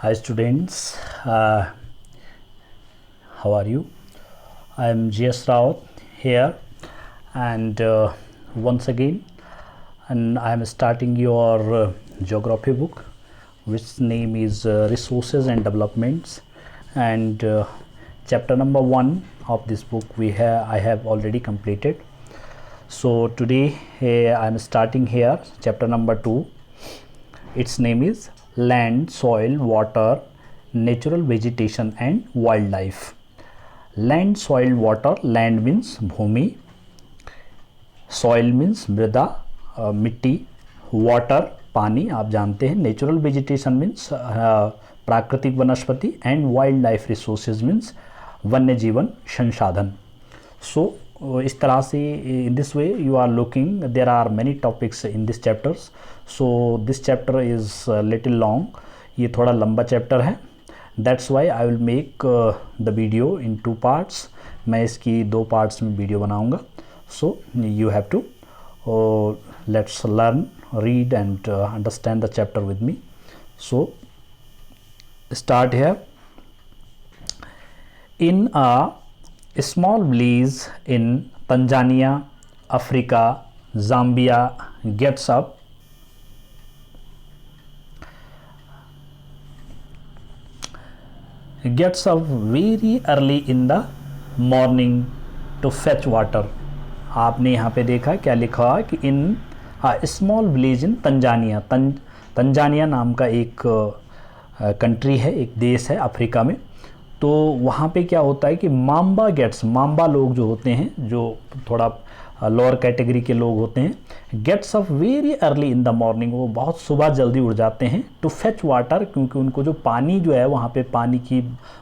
Hi students, how are you? I am GS Rawat here, and once again, and I am starting your geography book, which name is Resources and Developments, and chapter number 1 of this book I have already completed. So today I am starting here chapter number 2. Its name is Land, Soil, Water, Natural Vegetation and Wildlife. Land, soil, water. Land means Bhumi, soil means मृदा, मिट्टी, water पानी आप जानते हैं, natural vegetation means प्राकृतिक वनस्पति and wild life resources means वन्य जीवन संसाधन. सो इस तरह से in this way you are looking, there are many topics in this chapters. So this chapter is little long, ये थोड़ा लंबा चैप्टर है. That's why I will make the video in 2 parts. मैं इसकी 2 पार्ट्स में वीडियो बनाऊंगा. So you have to let's learn, read and understand the chapter with me. So start here. In a small village in Tanzania, Africa, Zambia gets up very early in the morning to fetch water. आपने यहाँ पे देखा क्या लिखा है कि in small village in Tanzania. Tanzania नाम का एक कंट्री है, एक देश है अफ्रीका में. तो वहाँ पे क्या होता है कि माम्बा लोग जो होते हैं, जो थोड़ा लोअर कैटेगरी के लोग होते हैं, gets up very early in the morning. वो बहुत सुबह जल्दी उठ जाते हैं टू फेच वाटर, क्योंकि उनको जो पानी जो है वहाँ पे पानी की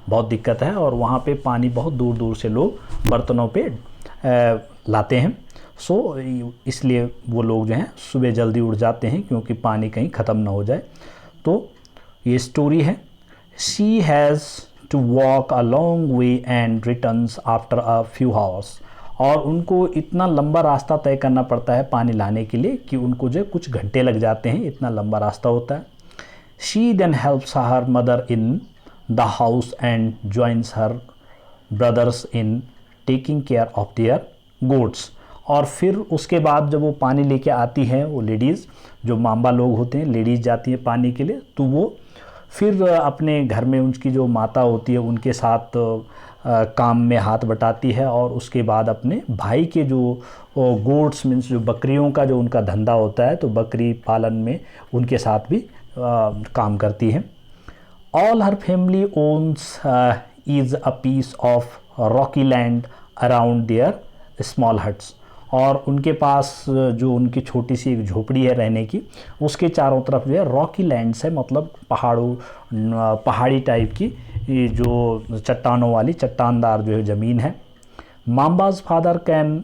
बहुत दिक्कत है और वहाँ पे पानी बहुत दूर दूर से लोग बर्तनों पे लाते हैं. सो इसलिए वो लोग जो हैं सुबह जल्दी उठ जाते हैं क्योंकि पानी कहीं ख़त्म ना हो जाए. तो ये स्टोरी है. She has to walk a long way and returns after a few hours. और उनको इतना लंबा रास्ता तय करना पड़ता है पानी लाने के लिए कि उनको जो कुछ घंटे लग जाते हैं, इतना लंबा रास्ता होता है. She then helps her mother in the house and joins her brothers in taking care of their goats. और फिर उसके बाद जब वो पानी लेके आती हैं, वो लेडीज़ जो माम्बा लोग होते हैं, लेडीज़ जाती हैं पानी के लिए, तो वो फिर अपने घर में उनकी जो माता होती है उनके साथ काम में हाथ बटाती है और उसके बाद अपने भाई के जो गोट्स मीन्स जो बकरियों का जो उनका धंधा होता है, तो बकरी पालन में उनके साथ भी काम करती हैं. All her family owns is a piece of rocky land around their small huts. और उनके पास जो उनकी छोटी सी एक झोपड़ी है रहने की, उसके चारों तरफ जो है रॉकी लैंड्स है, मतलब पहाड़ी टाइप की जो चट्टानों वाली चट्टानदार जो है ज़मीन है. Mamba's father can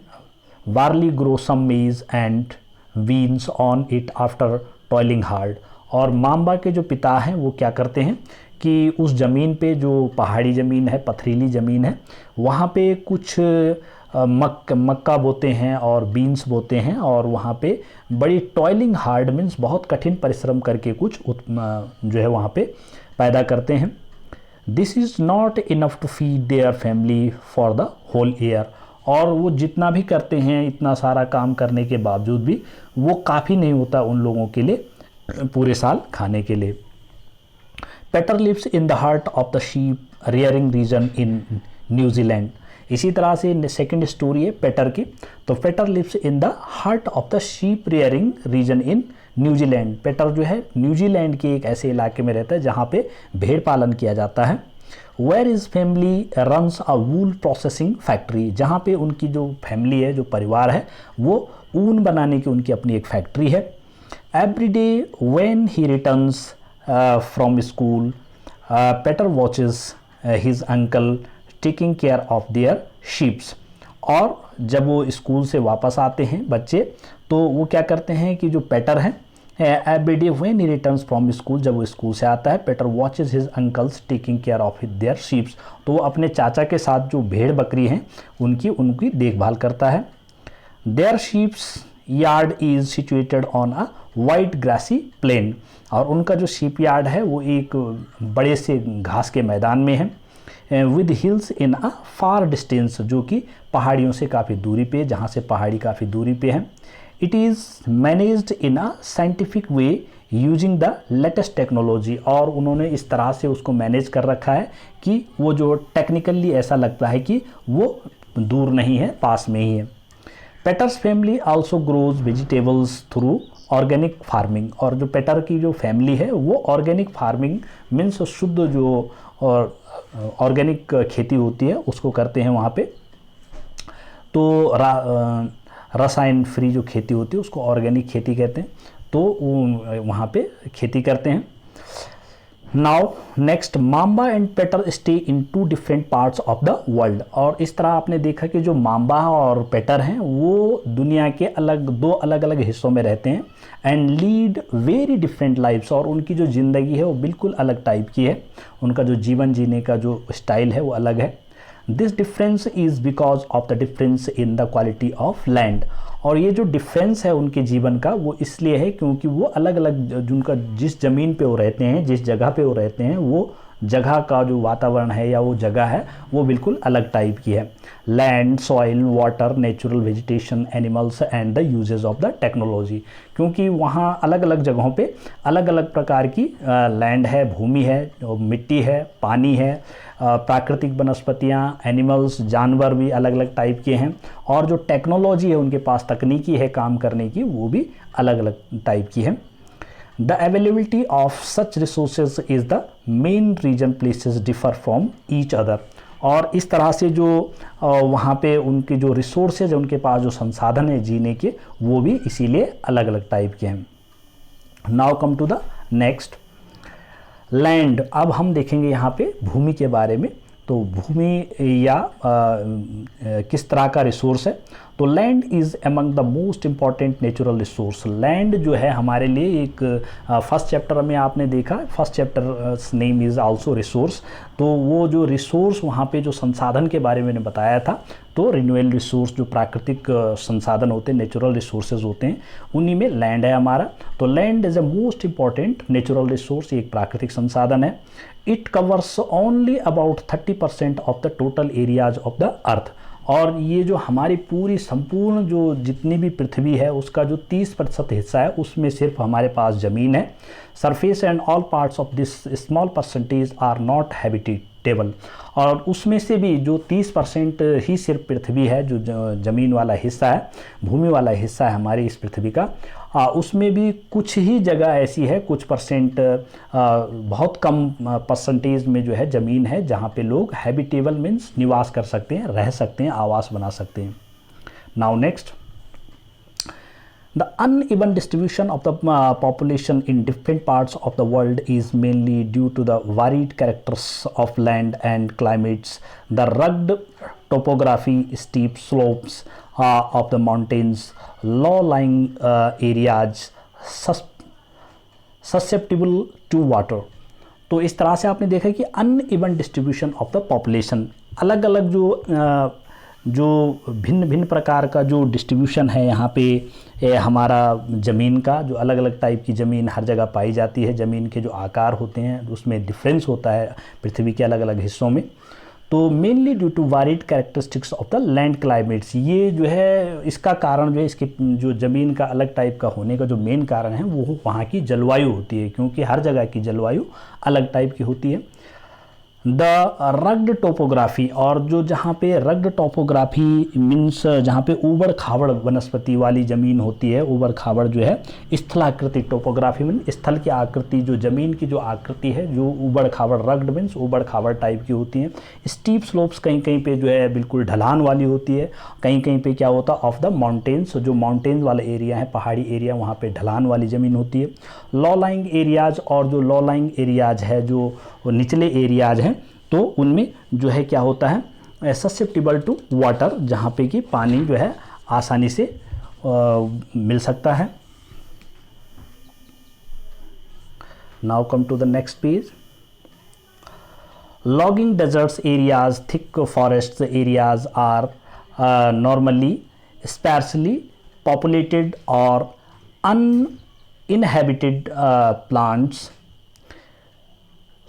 barely grow some maize and beans on it after toiling hard. और माम्बा के जो पिता हैं वो क्या करते हैं कि उस ज़मीन पे, जो पहाड़ी ज़मीन है, पथरीली ज़मीन है, वहाँ पे कुछ मक्का बोते हैं और बीन्स बोते हैं और वहाँ पे बड़ी टॉयलिंग हार्ड मीन्स बहुत कठिन परिश्रम करके कुछ जो है वहाँ पे पैदा करते हैं. This is not enough to feed their family for the whole year. और वो जितना भी करते हैं, इतना सारा काम करने के बावजूद भी वो काफ़ी नहीं होता उन लोगों के लिए पूरे साल खाने के लिए. Peter lives in the heart of the sheep rearing region in New Zealand. इसी तरह से सेकंड स्टोरी है पेटर की. तो Peter lives in the heart of the sheep rearing region in New Zealand. Peter जो है न्यूजीलैंड के एक ऐसे इलाके में रहता है जहाँ पे भेड़ पालन किया जाता है. Where is family runs a wool processing factory. जहाँ पे उनकी जो फैमिली है, जो परिवार है, वो ऊन बनाने की उनकी अपनी एक फैक्ट्री है. Every day when he returns from school Peter watches his uncle taking care of their sheeps. और जब वो स्कूल से वापस आते हैं बच्चे, तो वो क्या करते हैं कि जो पेटर हैं, every day when he returns from school, जब वो स्कूल से आता है, Peter watches his uncles taking care of their sheeps. तो वो अपने चाचा के साथ जो भेड़ बकरी हैं उनकी देखभाल करता है. Their sheeps yard is situated on a wide grassy plain, और उनका जो शिप यार्ड है वो एक बड़े से घास के मैदान में है, with hills in a far distance, जो कि पहाड़ियों से काफ़ी दूरी पे, जहाँ से पहाड़ी काफ़ी दूरी पे है। It is managed in a scientific way using the latest technology, और उन्होंने इस तरह से उसको मैनेज कर रखा है कि वो जो टेक्निकली ऐसा लगता है कि वो दूर नहीं है, पास में ही है। Peter's family also grows vegetables through organic farming, और जो पेटर की जो फैमिली है वो ऑर्गेनिक फार्मिंग मीन्स शुद्ध जो और ऑर्गेनिक खेती होती है उसको करते हैं वहाँ पे। तो रसायन फ्री जो खेती होती है उसको ऑर्गेनिक खेती कहते हैं, तो वहाँ पे खेती करते हैं। Now next, Mamba and Peter stay in 2 different parts of the world, और इस तरह आपने देखा कि जो माम्बा और पेटर हैं वो दुनिया के दो अलग अलग हिस्सों में रहते हैं, and lead very different lifes, और उनकी जो ज़िंदगी है वो बिल्कुल अलग टाइप की है, उनका जो जीवन जीने का जो स्टाइल है वो अलग है। This difference is because of the difference in the quality of land, और ये जो डिफरेंस है उनके जीवन का वो इसलिए है क्योंकि वो अलग अलग जिनका जिस ज़मीन पे वो रहते हैं, जिस जगह पे वो रहते हैं, वो जगह का जो वातावरण है या वो जगह है वो बिल्कुल अलग टाइप की है। Land, soil, water, natural vegetation, animals and the uses of the technology, क्योंकि वहाँ अलग अलग जगहों पे अलग अलग प्रकार की लैंड है, भूमि है, मिट्टी है, पानी है, प्राकृतिक वनस्पतियाँ, एनिमल्स, जानवर भी अलग अलग टाइप के हैं, और जो टेक्नोलॉजी है उनके पास तकनीकी है काम करने की वो भी अलग अलग टाइप की है। The availability of such resources is the main reason places differ from each other, और इस तरह से जो वहाँ पे उनके जो रिसोर्सेज है, उनके पास जो संसाधन है जीने के, वो भी इसीलिए अलग अलग टाइप के हैं। Now come to the next, land. अब हम देखेंगे यहाँ पे भूमि के बारे में, तो भूमि या किस तरह का रिसोर्स है। तो land is among the most important natural resource, land जो है हमारे लिए एक फर्स्ट चैप्टर में आपने देखा, first chapter name is also resource, तो वो जो रिसोर्स वहाँ पे जो संसाधन के बारे में मैंने बताया था, तो रिन्यूएबल रिसोर्स जो प्राकृतिक संसाधन होते हैं, नेचुरल रिसोर्सेज होते हैं, उन्हीं में लैंड है हमारा। तो land is a most important natural resource, एक प्राकृतिक संसाधन है। It covers only about 30% of the total areas of the earth, और ये जो हमारी पूरी संपूर्ण जो जितनी भी पृथ्वी है उसका जो 30% हिस्सा है उसमें सिर्फ हमारे पास ज़मीन है। Surface and all parts of this small percentage are not habitable, और उसमें से भी जो 30% ही सिर्फ पृथ्वी है, जो ज़मीन वाला हिस्सा है, भूमि वाला हिस्सा है हमारी इस पृथ्वी का, उसमें भी कुछ ही जगह ऐसी है, कुछ परसेंट, बहुत कम परसेंटेज में जो है ज़मीन है जहाँ पे लोग हैबिटेबल मीन्स निवास कर सकते हैं, रह सकते हैं, आवास बना सकते हैं। Now next, the uneven distribution of the population in different parts of the world is mainly due to the varied characters of land and climates, the rugged topography, steep slopes of the mountains, low-lying areas susceptible to water। तो इस तरह से आपने देखा कि uneven distribution of the population, अलग अलग जो भिन्न भिन्न प्रकार का जो डिस्ट्रीब्यूशन है यहाँ पे हमारा ज़मीन का, जो अलग अलग टाइप की ज़मीन हर जगह पाई जाती है, ज़मीन के जो आकार होते हैं उसमें डिफरेंस होता है पृथ्वी के अलग अलग हिस्सों में। तो mainly due to varied characteristics of the land climates, ये जो है इसका कारण जो है, इसके जो ज़मीन का अलग टाइप का होने का जो मेन कारण है वो वहाँ की जलवायु होती है, क्योंकि हर जगह की जलवायु अलग टाइप की होती है। द रग्ड टोपोग्राफी, और जो जहाँ पे रग्ड टोपोग्राफी मीन्स जहाँ पे ऊबड़ खाबड़ वनस्पति वाली ज़मीन होती है, ऊबड़ खाबड़ जो है, स्थलाकृति टोपोग्राफी मीन स्थल की आकृति, जो ज़मीन की जो आकृति है जो ऊबड़ खाबड़, रग्ड मीन्स ऊबड़ खाबड़ टाइप की होती हैं। स्टीप स्लोप्स कहीं कहीं पे जो है बिल्कुल ढलान वाली होती है, कहीं कहीं पे क्या होता है ऑफ द माउंटेन्स, जो माउंटेन्स वाला एरिया है, पहाड़ी एरिया, वहाँ पे ढलान वाली ज़मीन होती है। लॉ लाइंग एरियाज़, और जो लॉ लाइंग एरियाज़ है, जो निचले एरियाज़ हैं, तो उनमें जो है क्या होता है ससेप्टिबल टू वाटर, जहाँ पे कि पानी जो है आसानी से मिल सकता है। Now come to the next page. Logging deserts areas, thick forest areas are normally sparsely populated or uninhabited plants.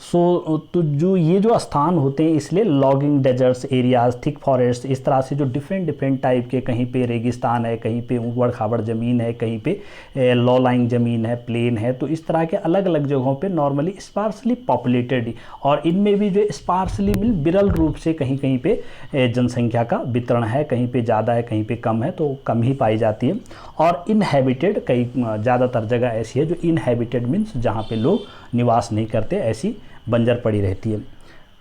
तो जो ये जो स्थान होते हैं इसलिए logging deserts areas, thick forest, इस तरह से जो डिफरेंट टाइप के, कहीं पे रेगिस्तान है, कहीं पे ऊबड़ खाबड़ ज़मीन है, कहीं पे लो लाइंग ज़मीन है, प्लेन है, तो इस तरह के अलग अलग जगहों पे नॉर्मली स्पार्सली पॉपुलेटेड, और इनमें भी जो स्पार्सली विरल रूप से कहीं कहीं पे जनसंख्या का वितरण है, कहीं पे ज़्यादा है, कहीं पे कम है, तो कम ही पाई जाती है। और इनहेबिटेड, कई ज़्यादातर जगह ऐसी है जो इनहेबिटेड मीन्स जहाँ पे लोग निवास नहीं करते, ऐसी बंजर पड़ी रहती है।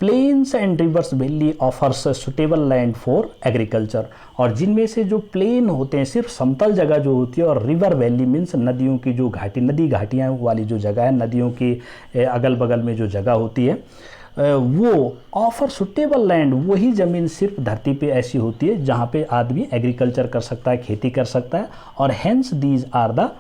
Plains and rivers valley offers suitable land for agriculture, और जिनमें से जो प्लेन होते हैं सिर्फ समतल जगह जो होती है, और रिवर वैली मीन्स नदियों की जो घाटी, नदी घाटियाँ वाली जो जगह है, नदियों के अगल बगल में जो जगह होती है, वो ऑफर सुटेबल लैंड, वही ज़मीन सिर्फ धरती पे ऐसी होती है जहाँ पे आदमी एग्रीकल्चर कर सकता है, खेती कर सकता है, और hence these are the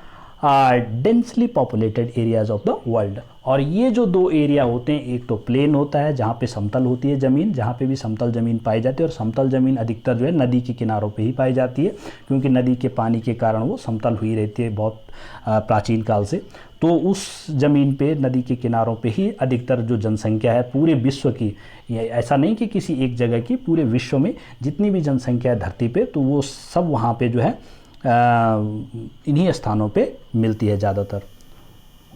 densely populated areas of the world. और ये जो दो एरिया होते हैं, एक तो प्लेन होता है जहाँ पे समतल होती है ज़मीन, जहाँ पे भी समतल ज़मीन पाई जाती है, और समतल ज़मीन अधिकतर जो है नदी के किनारों पे ही पाई जाती है, क्योंकि नदी के पानी के कारण वो समतल हुई रहती है बहुत प्राचीन काल से। तो उस ज़मीन पे, नदी के किनारों पे ही अधिकतर जो जनसंख्या है पूरे विश्व की, ऐसा नहीं कि किसी एक जगह की, पूरे विश्व में जितनी भी जनसंख्या है धरती पे, तो वो सब वहाँ पे जो है इन्हीं स्थानों पे मिलती है ज़्यादातर।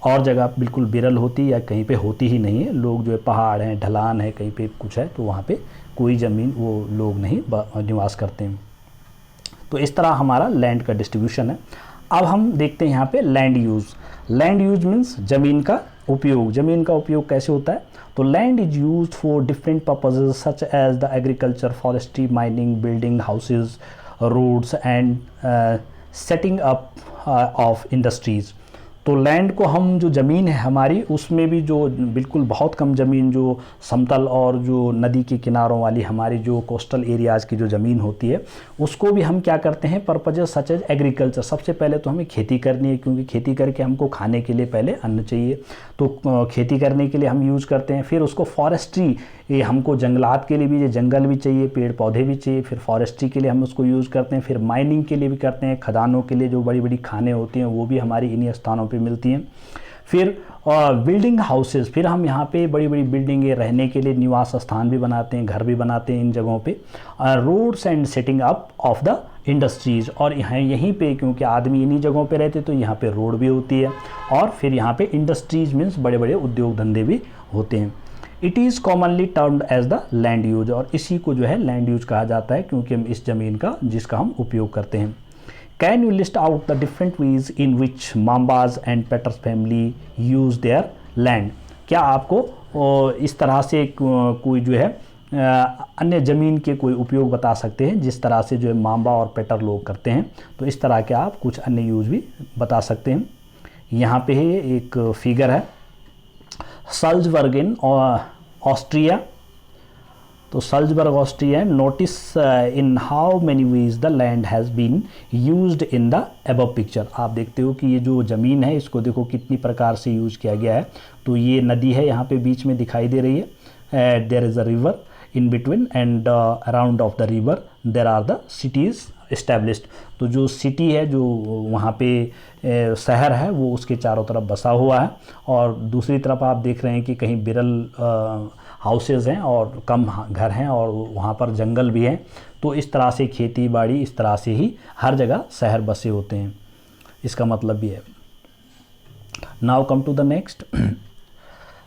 और जगह बिल्कुल विरल होती है या कहीं पे होती ही नहीं है। लोग जो है पहाड़ हैं, ढलान है, कहीं पे कुछ है, तो वहाँ पे कोई ज़मीन वो लोग नहीं निवास करते हैं। तो इस तरह हमारा लैंड का डिस्ट्रीब्यूशन है। अब हम देखते हैं यहाँ पे land use. Land use means ज़मीन का उपयोग। ज़मीन का उपयोग कैसे होता है? तो land is used for different purposes such as the agriculture, forestry, mining, building houses, roads and setting up of industries. तो लैंड को हम, जो ज़मीन है हमारी, उसमें भी जो बिल्कुल बहुत कम ज़मीन जो समतल और जो नदी के किनारों वाली हमारी जो कोस्टल एरियाज़ की जो ज़मीन होती है, उसको भी हम क्या करते हैं, पर्पजेस सच एज एग्रीकल्चर। सबसे पहले तो हमें खेती करनी है, क्योंकि खेती करके हमको खाने के लिए पहले अन्न चाहिए, तो खेती करने के लिए हम यूज़ करते हैं। फिर उसको फॉरेस्ट्री, ये हमको जंगलात के लिए भी, ये जंगल भी चाहिए, पेड़ पौधे भी चाहिए, फिर फॉरेस्ट्री के लिए हम उसको यूज़ करते हैं। फिर माइनिंग के लिए भी करते हैं, खदानों के लिए जो बड़ी बड़ी खानें होती हैं वो भी हमारी इन्हीं स्थानों पे मिलती हैं। फिर बिल्डिंग हाउसेस, फिर हम यहाँ पे बड़ी बड़ी बिल्डिंगें, रहने के लिए निवास स्थान भी बनाते हैं, घर भी बनाते हैं इन जगहों पे। Roads and setting up of the industries, और यहाँ यहीं पे क्योंकि आदमी इन्हीं जगहों पे रहते तो यहाँ पे रोड भी होती है, और फिर यहाँ पे इंडस्ट्रीज़ मीन्स बड़े बड़े उद्योग धंधे भी होते हैं। It is commonly termed as the land use, और इसी को जो है लैंड यूज कहा जाता है, क्योंकि हम इस ज़मीन का, जिसका हम उपयोग करते हैं। Can you list out the different ways in which Mamba's and Peter's family use their land? क्या आपको इस तरह से कोई जो है अन्य ज़मीन के कोई उपयोग बता सकते हैं जिस तरह से जो है माम्बा और पेटर लोग करते हैं? तो इस तरह के आप कुछ अन्य यूज भी बता सकते हैं। यहाँ पे है एक फिगर है, साल्ज़बर्ग इन ऑस्ट्रिया। तो Salzburg Austria, notice in how many ways the land has been used in the above picture. आप देखते हो कि ये जो ज़मीन है इसको देखो कितनी प्रकार से यूज किया गया है। तो ये नदी है यहाँ पे बीच में दिखाई दे रही है, there is a river in between, and around of the river there are the cities established. तो जो सिटी है, जो वहाँ पे शहर है, वो उसके चारों तरफ बसा हुआ है, और दूसरी तरफ आप देख रहे हैं कि कहीं बिरल हाउसेज हैं और कम घर हैं, और वहाँ पर जंगल भी हैं। तो इस तरह से खेती बाड़ी, इस तरह से ही हर जगह शहर बसे होते हैं, इसका मतलब भी है। Now come to the next.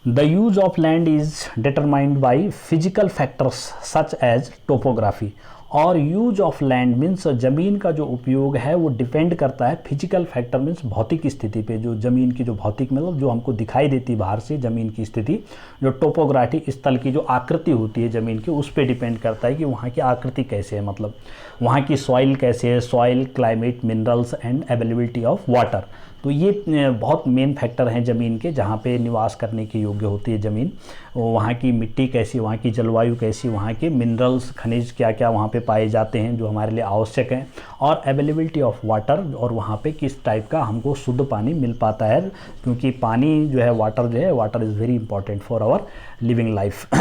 The use of land is determined by physical factors such as topography. और यूज ऑफ लैंड मीन्स ज़मीन का जो उपयोग है वो डिपेंड करता है फिजिकल फैक्टर मीन्स भौतिक स्थिति पे। जो ज़मीन की जो भौतिक, मतलब जो हमको दिखाई देती है बाहर से ज़मीन की स्थिति, जो टोपोग्राफी, स्थल की जो आकृति होती है ज़मीन की, उस पर डिपेंड करता है कि वहाँ की आकृति कैसे है, मतलब वहाँ की सॉइल कैसे है, soil, climate, minerals and availability of water. तो ये बहुत मेन फैक्टर हैं ज़मीन के, जहाँ पे निवास करने के योग्य होती है ज़मीन। वहाँ की मिट्टी कैसी, वहाँ की जलवायु कैसी, वहाँ के मिनरल्स, खनिज क्या क्या वहाँ पे पाए जाते हैं जो हमारे लिए आवश्यक हैं, और अवेलेबिलिटी ऑफ वाटर, और वहाँ पे किस टाइप का हमको शुद्ध पानी मिल पाता है, क्योंकि पानी जो है, water is very important for our living life.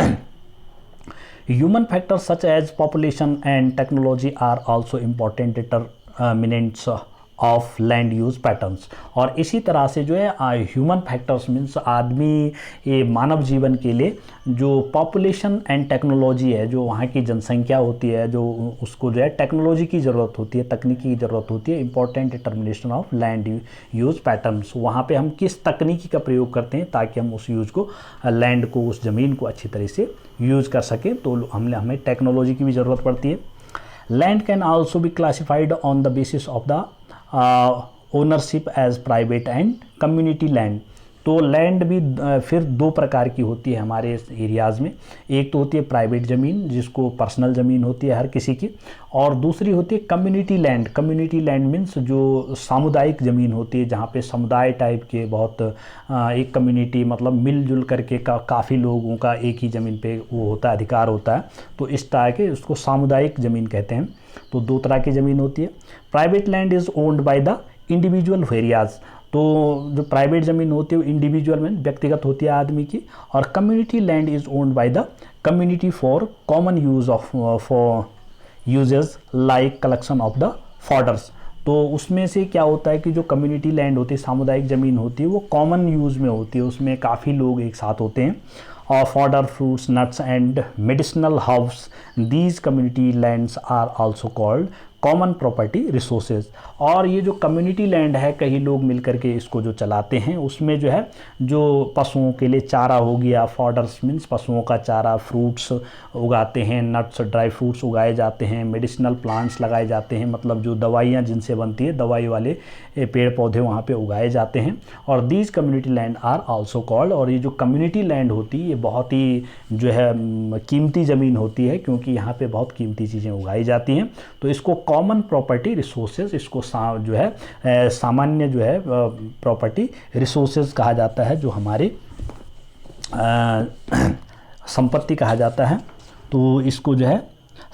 Human factors such as population and technology are also important determinants of land use patterns. और इसी तरह से जो है ह्यूमन फैक्टर्स मीन्स आदमी ये मानव जीवन के लिए जो पॉपुलेशन एंड टेक्नोलॉजी है, जो वहाँ की जनसंख्या होती है, जो उसको जो है टेक्नोलॉजी की ज़रूरत होती है, तकनीकी की ज़रूरत होती है, important determination of land use patterns. वहाँ पे हम किस तकनीकी का प्रयोग करते हैं ताकि हम उस यूज़ को, लैंड को, उस ज़मीन को अच्छी तरह से यूज़ कर सकें, तो हमें टेक्नोलॉजी की भी ज़रूरत पड़ती है। Land can also be classified on the basis of the ownership as private and community land. तो लैंड भी फिर दो प्रकार की होती है हमारे एरियाज़ में। एक तो होती है प्राइवेट ज़मीन, जिसको पर्सनल ज़मीन होती है हर किसी की, और दूसरी होती है community land. Community land means जो सामुदायिक ज़मीन होती है, जहाँ पे समुदाय टाइप के बहुत एक कम्युनिटी मतलब मिलजुल करके काफ़ी लोगों का एक ही ज़मीन पे वो होता है, अधिकार होता है, तो इस तरह के उसको सामुदायिक ज़मीन कहते हैं। तो दो तरह की ज़मीन होती है। Private land is owned by the individual areas. तो जो प्राइवेट ज़मीन होती है वो इंडिविजुअल में व्यक्तिगत होती है आदमी की, और community land is owned by the community for common use of for uses like collection of the fodders. तो उसमें से क्या होता है कि जो कम्युनिटी लैंड होती है, सामुदायिक ज़मीन होती है, वो कॉमन यूज़ में होती है, उसमें काफ़ी लोग एक साथ होते हैं। और fodder, fruits, nuts and medicinal herbs, these community lands are also called common property resources. और ये जो कम्युनिटी लैंड है, कई लोग मिलकर के इसको जो चलाते हैं, उसमें जो है जो पशुओं के लिए चारा हो गया, फॉडर्स मीन्स पशुओं का चारा, फ्रूट्स उगाते हैं, नट्स ड्राई फ्रूट्स उगाए जाते हैं, मेडिसिनल प्लांट्स लगाए जाते हैं, मतलब जो दवाइयाँ जिनसे बनती है, दवाई वाले पेड़ पौधे वहाँ पे उगाए जाते हैं। और these community land are also called, और ये जो कम्युनिटी लैंड होती है ये बहुत ही जो है कीमती ज़मीन होती है, क्योंकि यहाँ पे बहुत कीमती चीज़ें उगाई जाती हैं। तो इसको कॉमन प्रॉपर्टी रिसोर्सेज, इसको जो है सामान्य जो है प्रॉपर्टी रिसोर्सेज कहा जाता है, जो हमारे संपत्ति कहा जाता है। तो इसको जो है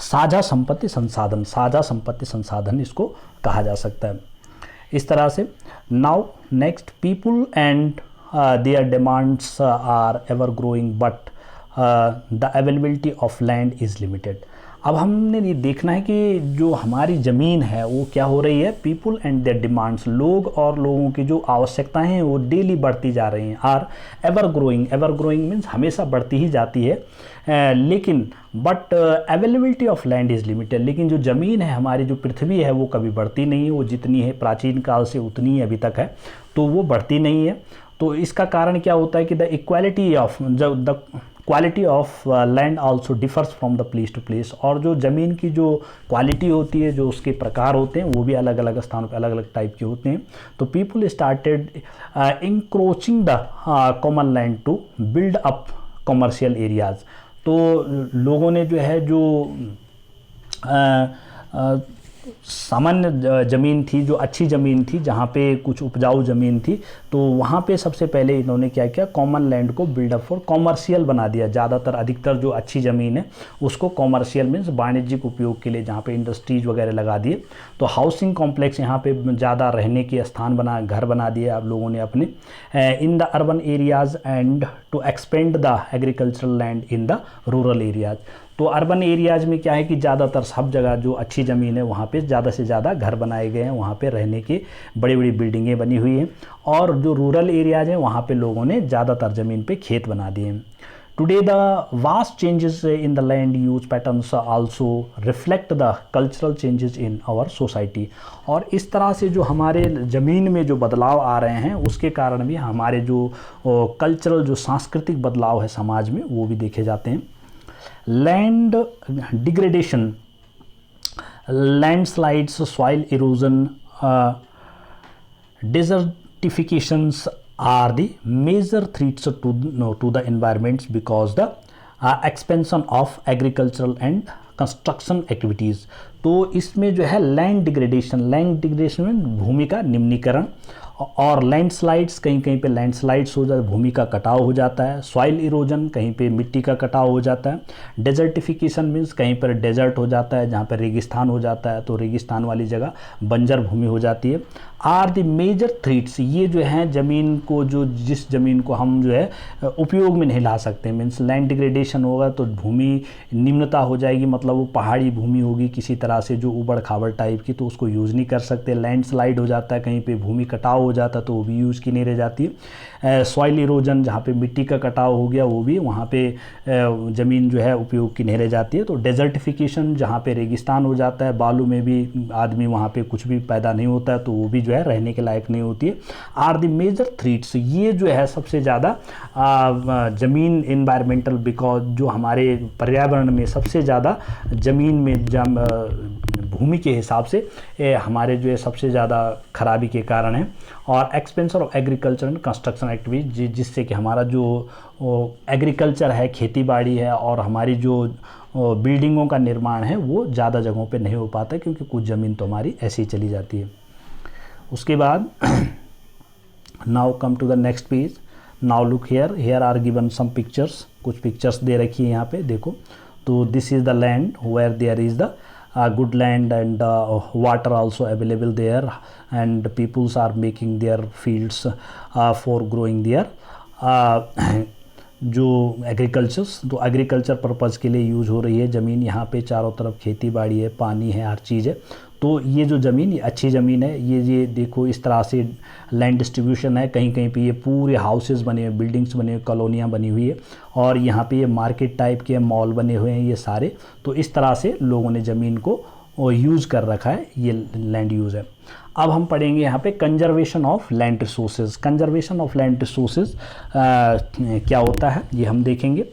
साझा संपत्ति संसाधन, साझा संपत्ति संसाधन इसको कहा जा सकता है। इस तरह से now next, people and their demands are ever growing but the availability of land is limited. अब हमने ये देखना है कि जो हमारी ज़मीन है वो क्या हो रही है, पीपल एंड देयर डिमांड्स, लोग और लोगों की जो आवश्यकताएं हैं वो डेली बढ़ती जा रही हैं, are ever growing. Ever growing means हमेशा बढ़ती ही जाती है, लेकिन but availability of land is limited. लेकिन जो ज़मीन है हमारी, जो पृथ्वी है, वो कभी बढ़ती नहीं है, वो जितनी है प्राचीन काल से उतनी ही अभी तक है, तो वो बढ़ती नहीं है। तो इसका कारण क्या होता है कि the equality of the quality of land also differs from the place to place. और जो ज़मीन की जो क्वालिटी होती है, जो उसके प्रकार होते हैं, वो भी अलग अलग स्थानों पर अलग अलग टाइप के होते हैं। तो people started encroaching the common land to build up commercial areas. तो लोगों ने जो है जो सामान्य ज़मीन थी, जो अच्छी ज़मीन थी, जहाँ पे कुछ उपजाऊ ज़मीन थी, तो वहाँ पे सबसे पहले इन्होंने क्या किया, कॉमन लैंड को बिल्डअप फॉर कॉमर्शियल बना दिया। ज़्यादातर अधिकतर जो अच्छी ज़मीन है उसको कॉमर्शियल मीन्स वाणिज्यिक उपयोग के लिए, जहाँ पे इंडस्ट्रीज वगैरह लगा दिए। तो हाउसिंग कॉम्प्लेक्स यहाँ पे ज़्यादा रहने के स्थान घर बना दिए आप लोगों ने अपने in the urban areas and to expand the agricultural land in the rural areas. तो अर्बन एरियाज़ में क्या है कि ज़्यादातर सब जगह जो अच्छी ज़मीन है वहाँ पे ज़्यादा से ज़्यादा घर बनाए गए हैं, वहाँ पे रहने की बड़ी बड़ी बिल्डिंगें बनी हुई हैं। और जो रूरल एरियाज़ हैं वहाँ पे लोगों ने ज़्यादातर ज़मीन पे खेत बना दिए हैं। Today the vast changes in the land use patterns also reflect the cultural changes in our society. और इस तरह से जो हमारे ज़मीन में जो बदलाव आ रहे हैं उसके कारण भी हमारे जो कल्चरल जो सांस्कृतिक बदलाव है समाज में, वो भी देखे जाते हैं। Land degradation, landslides, soil erosion, desertifications are the major threats to the environments because the expansion of agricultural and construction activities. तो इसमें जो है लैंड डिग्रेडेशन में भूमि का निम्नीकरण, और लैंडस्लाइड्स, कहीं कहीं पे लैंडस्लाइड्स हो जाए, भूमि का कटाव हो जाता है। सॉइल इरोजन, कहीं पे मिट्टी का कटाव हो जाता है। डेजर्टिफिकेशन मीन्स कहीं पर डेजर्ट हो जाता है, जहाँ पर रेगिस्तान हो जाता है, तो रेगिस्तान वाली जगह बंजर भूमि हो जाती है। आर द मेजर थ्रेट्स, ये जो हैं ज़मीन को, जो जिस ज़मीन को हम जो है उपयोग में नहीं ला सकते, मीन्स लैंड डिग्रेडेशन होगा तो भूमि निम्नता हो जाएगी, मतलब वो पहाड़ी भूमि होगी किसी तरह से जो उबड़ खाबड़ टाइप की, तो उसको यूज़ नहीं कर सकते। लैंडस्लाइड हो जाता है, कहीं पे भूमि कटाव हो जाता है तो वो भी यूज़ की नहीं रह जाती है। सॉइल इरोजन, जहाँ पे मिट्टी का कटाव हो गया, वो भी वहाँ पे ज़मीन जो है उपयोग की नहीं रह जाती है। तो डेजर्टिफिकेशन, जहाँ पे रेगिस्तान हो जाता है, बालू में भी आदमी वहाँ पे कुछ भी पैदा नहीं होता है, तो वो भी जो है रहने के लायक नहीं होती है। आर द मेजर थ्रेट्स, ये जो है सबसे ज़्यादा ज़मीन इन्वायरमेंटल, बिकॉज जो हमारे पर्यावरण में सबसे ज़्यादा ज़मीन में भूमि के हिसाब से हमारे जो है सबसे ज़्यादा खराबी के कारण है। और expansion of agriculture and construction activity, जिससे कि हमारा जो एग्रीकल्चर है, खेती बाड़ी है, और हमारी जो बिल्डिंगों का निर्माण है वो ज़्यादा जगहों पे नहीं हो पाता, क्योंकि कुछ ज़मीन तो हमारी ऐसी ही चली जाती है। उसके बाद now come to the next page. Now look here are given some pictures, कुछ पिक्चर्स दे रखी है यहाँ पे, देखो। तो this is the land where there is the good land and water also available there, and peoples are making their fields for growing their जो agricultures, तो एग्रीकल्चर पर्पज़ के लिए यूज़ हो रही है ज़मीन। यहाँ पे चारों तरफ खेती बाड़ी है, पानी है, हर चीज़ है। तो ये जो ज़मीन, ये अच्छी ज़मीन है। ये देखो इस तरह से लैंड डिस्ट्रीब्यूशन है। कहीं कहीं पे ये पूरे हाउसेस बने हुए, बिल्डिंग्स बने हुए, कॉलोनियाँ बनी हुई है, और यहाँ पे ये मार्केट टाइप के मॉल बने हुए हैं ये सारे। तो इस तरह से लोगों ने ज़मीन को यूज़ कर रखा है, ये लैंड यूज़ है। अब हम पढ़ेंगे यहाँ पे conservation of land resources. Conservation of land resources क्या होता है ये हम देखेंगे।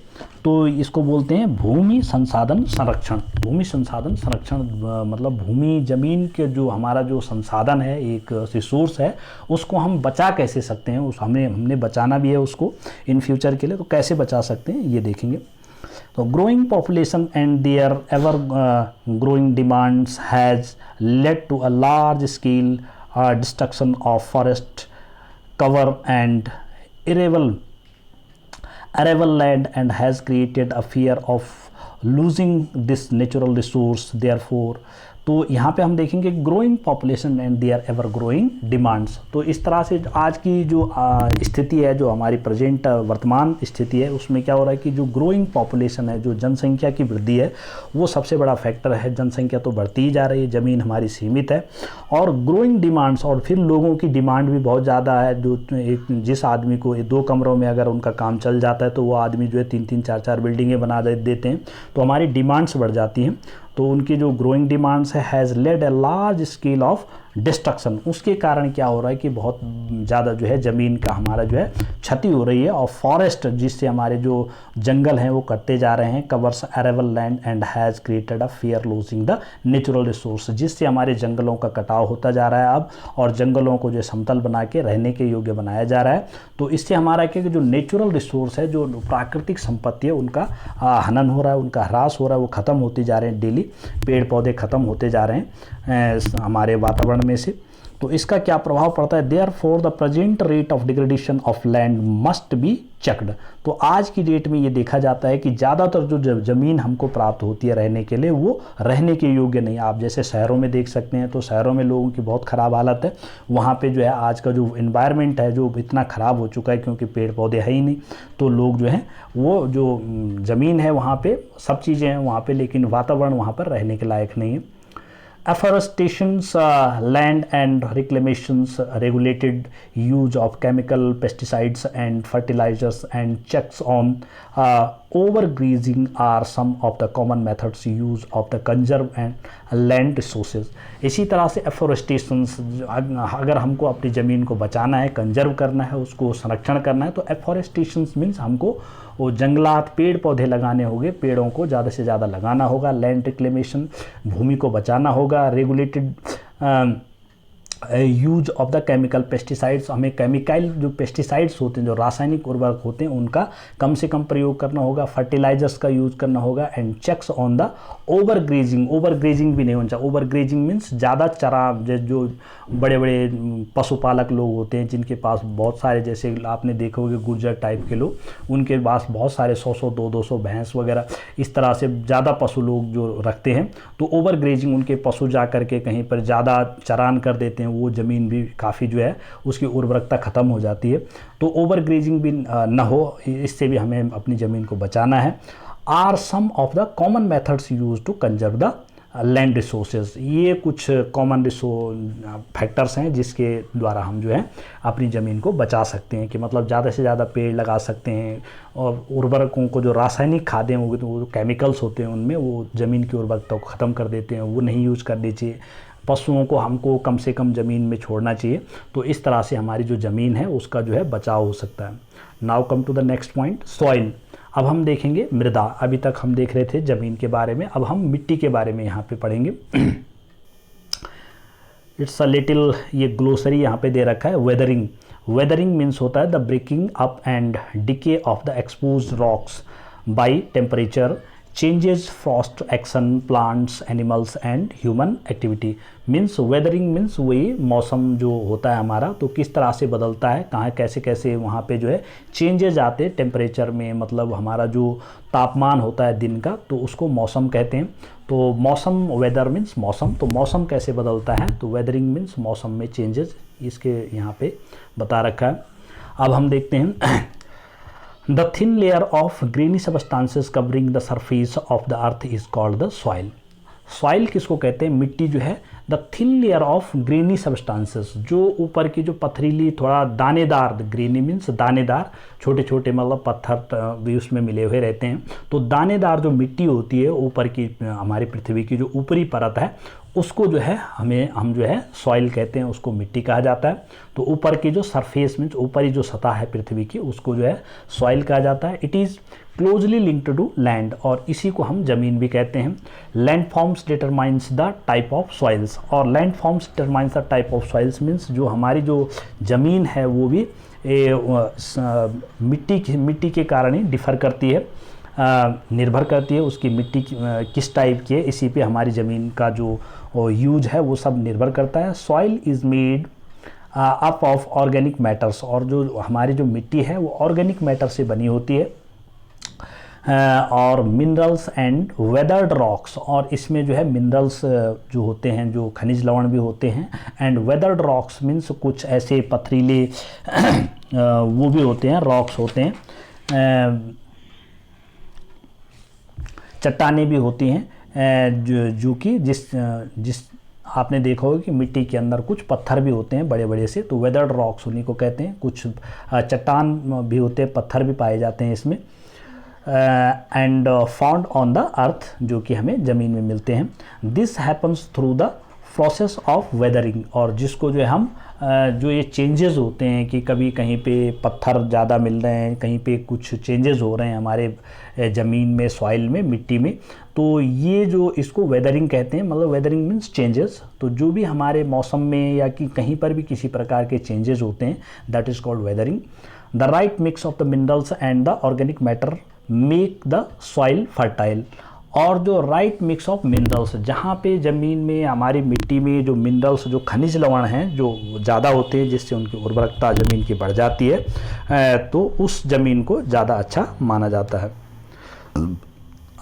तो इसको बोलते हैं भूमि संसाधन संरक्षण। भूमि संसाधन संरक्षण मतलब भूमि, ज़मीन के जो हमारा जो संसाधन है, एक रिसोर्स है, उसको हम बचा कैसे सकते हैं, उस हमने बचाना भी है उसको इन फ्यूचर के लिए। तो कैसे बचा सकते हैं ये देखेंगे। तो growing population and their ever growing demands has led to a large scale destruction of forest cover and arable land, and has created a fear of losing this natural resource. Therefore, तो यहाँ पे हम देखेंगे growing population and their ever growing demands. तो इस तरह से आज की जो स्थिति है, जो हमारी प्रेजेंट वर्तमान स्थिति है, उसमें क्या हो रहा है कि जो ग्रोइंग पॉपुलेशन है, जो जनसंख्या की वृद्धि है, वो सबसे बड़ा फैक्टर है। जनसंख्या तो बढ़ती ही जा रही है, ज़मीन हमारी सीमित है, और ग्रोइंग डिमांड्स, और फिर लोगों की डिमांड भी बहुत ज़्यादा है। जो जिस आदमी को 2 कमरों में अगर उनका काम चल जाता है, तो वो आदमी जो है 3-3, 4-4 बिल्डिंगें बना देते हैं, तो हमारी डिमांड्स बढ़ जाती हैं। तो उनकी जो ग्रोइंग डिमांड्स है has led a large scale of destruction. उसके कारण क्या हो रहा है कि बहुत ज़्यादा जो है ज़मीन का हमारा जो है क्षति हो रही है, और फॉरेस्ट, जिससे हमारे जो जंगल हैं वो कटते जा रहे हैं, covers arable land and has created a fear losing the natural resource, जिससे हमारे जंगलों का कटाव होता जा रहा है अब, और जंगलों को जो समतल बना के रहने के योग्य बनाया जा रहा है। तो इससे हमारा क्या कि जो नेचुरल रिसोर्स है, जो प्राकृतिक संपत्ति है, उनका हनन हो रहा है, उनका ह्रास हो रहा है, वो ख़त्म होते जा रहे हैं। डेली पेड़ पौधे ख़त्म होते जा रहे हैं हमारे वातावरण में से। तो इसका क्या प्रभाव पड़ता है? Therefore the present rate of degradation of land must be checked. तो आज की डेट में ये देखा जाता है कि ज़्यादातर जो ज़मीन हमको प्राप्त होती है रहने के लिए, वो रहने के योग्य नहीं। आप जैसे शहरों में देख सकते हैं, तो शहरों में लोगों की बहुत ख़राब हालत है। वहाँ पे जो है आज का जो इन्वायरमेंट है, जो इतना ख़राब हो चुका है, क्योंकि पेड़ पौधे है ही नहीं। तो लोग जो हैं वो जो ज़मीन है वहाँ पे सब चीज़ें हैं वहाँ पे, लेकिन वातावरण वहाँ पर रहने के लायक नहीं है। Afforestations, land and reclamations, regulated use of chemical pesticides and fertilizers, and checks on overgrazing are some of the common methods use of the conserve and land resources. इसी तरह से एफोरेस्टेशंस, अगर हमको अपनी ज़मीन को बचाना है, कंजर्व करना है, उसको संरक्षण करना है, तो एफोरेस्टेशंस मीन्स हमको वो जंगलात, पेड़ पौधे लगाने होंगे, पेड़ों को ज़्यादा से ज़्यादा लगाना होगा। लैंड रिक्लेमेशन, भूमि को बचाना होगा। Regulated use of the chemical pesticides, हमें केमिकल जो पेस्टिसाइड्स होते हैं, जो रासायनिक उर्वरक होते हैं, उनका कम से कम प्रयोग करना होगा, फर्टिलाइजर्स का यूज करना होगा, and checks on the over grazing. Over grazing भी नहीं होना चाहिए। ओवर ग्रेजिंग मीन्स ज़्यादा चरा, जो बड़े बड़े पशुपालक लोग होते हैं जिनके पास बहुत सारे, जैसे आपने देखा होगा गुर्जर टाइप के लोग, उनके पास बहुत सारे 100-100 200-200 भैंस वगैरह इस तरह से ज़्यादा पशु लोग जो रखते हैं, तो ओवर ग्रेजिंग, उनके पशु जा करके कहीं पर ज़्यादा चरान कर देते हैं, वो ज़मीन भी काफ़ी जो है उसकी उर्वरकता ख़त्म हो जाती है। तो ओवर ग्रेजिंग भी ना हो, इससे भी हमें अपनी ज़मीन को बचाना है। Are some of the common methods use to conserve the land resources. ये कुछ कॉमन फैक्टर्स हैं जिसके द्वारा हम जो है अपनी ज़मीन को बचा सकते हैं, कि मतलब ज़्यादा से ज़्यादा पेड़ लगा सकते हैं, और उर्वरकों को, जो रासायनिक खादें होगी, तो वो केमिकल्स होते हैं उनमें, वो ज़मीन की उर्वरकता को ख़त्म कर देते हैं, वो नहीं यूज़ करनी चाहिए। पशुओं को हमको कम से कम ज़मीन में छोड़ना चाहिए। तो इस तरह से हमारी जो ज़मीन है उसका जो है बचाव हो सकता है। Now come to the next point, soil. अब हम देखेंगे मृदा। अभी तक हम देख रहे थे ज़मीन के बारे में, अब हम मिट्टी के बारे में यहाँ पे पढ़ेंगे। इट्स अ लिटिल, ये ग्लोसरी यहाँ पे दे रखा है। वेदरिंग। वेदरिंग मीन्स होता है the breaking up and decay of the exposed rocks by temperature changes, frost action, plants, animals and human activity. Means weathering means वही मौसम जो होता है हमारा, तो किस तरह से बदलता है, कहाँ कैसे कैसे वहाँ पे जो है चेंजेस आते हैं टेम्परेचर में, मतलब हमारा जो तापमान होता है दिन का, तो उसको मौसम कहते हैं। तो मौसम, वेदर मीन्स मौसम, तो मौसम कैसे बदलता है, तो वेदरिंग मीन्स मौसम में चेंजेस, इसके यहाँ पे बता रखा है। अब हम देखते हैं The thin layer of grainy substances covering the surface of the earth is called the soil. Soil किसको कहते हैं, मिट्टी जो है। The thin layer of granny substances, जो ऊपर की जो पथरीली, थोड़ा दानेदार, ग्रेनी मीन्स दानेदार, छोटे छोटे मतलब पत्थर भी उसमें मिले हुए रहते हैं। तो दानेदार जो मिट्टी होती है ऊपर की, हमारी पृथ्वी की जो ऊपरी परत है, उसको जो है हम जो है सॉइल कहते हैं, उसको मिट्टी कहा जाता है। तो ऊपर की जो सरफेस मीन्स ऊपरी जो सतह है पृथ्वी की, उसको जो है सॉइल कहा जाता है। It is closely linked to land, और इसी को हम जमीन भी कहते हैं। Land forms determines the type of soils, और land forms determines the type of soils means जो हमारी जो ज़मीन है वो भी मिट्टी के कारण ही डिफ़र करती है, निर्भर करती है उसकी मिट्टी किस टाइप की है, इसी पे हमारी ज़मीन का जो यूज है वो सब निर्भर करता है। Soil is made up of organic matters, और जो हमारी जो मिट्टी है वो ऑर्गेनिक मैटर से बनी होती है, और मिनरल्स एंड वेदर्ड रॉक्स, और इसमें जो है मिनरल्स जो होते हैं, जो खनिज लवण भी होते हैं, एंड वेदर्ड रॉक्स मीन्स कुछ ऐसे पथरीले वो भी होते हैं, रॉक्स होते हैं, चट्टानें भी होती हैं, जो कि जिस आपने देखा होगा कि मिट्टी के अंदर कुछ पत्थर भी होते हैं बड़े बड़े से, तो वेदर्ड रॉक्स उन्हीं को कहते हैं। कुछ चट्टान भी होते हैं, पत्थर भी पाए जाते हैं इसमें, and found on the earth, जो कि हमें ज़मीन में मिलते हैं। This happens through the process of weathering, और जिसको जो है हम जो ये चेंजेस होते हैं कि कभी कहीं पे पत्थर ज़्यादा मिल रहे हैं, कहीं पे कुछ चेंजेस हो रहे हैं हमारे ज़मीन में, सॉइल में, मिट्टी में, तो ये जो इसको वेदरिंग कहते हैं। मतलब वेदरिंग मीन्स चेंजेस, तो जो भी हमारे मौसम में या कि कहीं पर भी किसी प्रकार के चेंजेस होते हैं, that is called weathering. The right mix of the minerals and the organic matter make the soil fertile, और जो राइट मिक्स ऑफ मिनरल्स, जहाँ पे ज़मीन में हमारी मिट्टी में जो मिनरल्स, जो खनिज लवण हैं जो ज़्यादा होते हैं, जिससे उनकी उर्वरकता ज़मीन की बढ़ जाती है, तो उस ज़मीन को ज़्यादा अच्छा माना जाता है।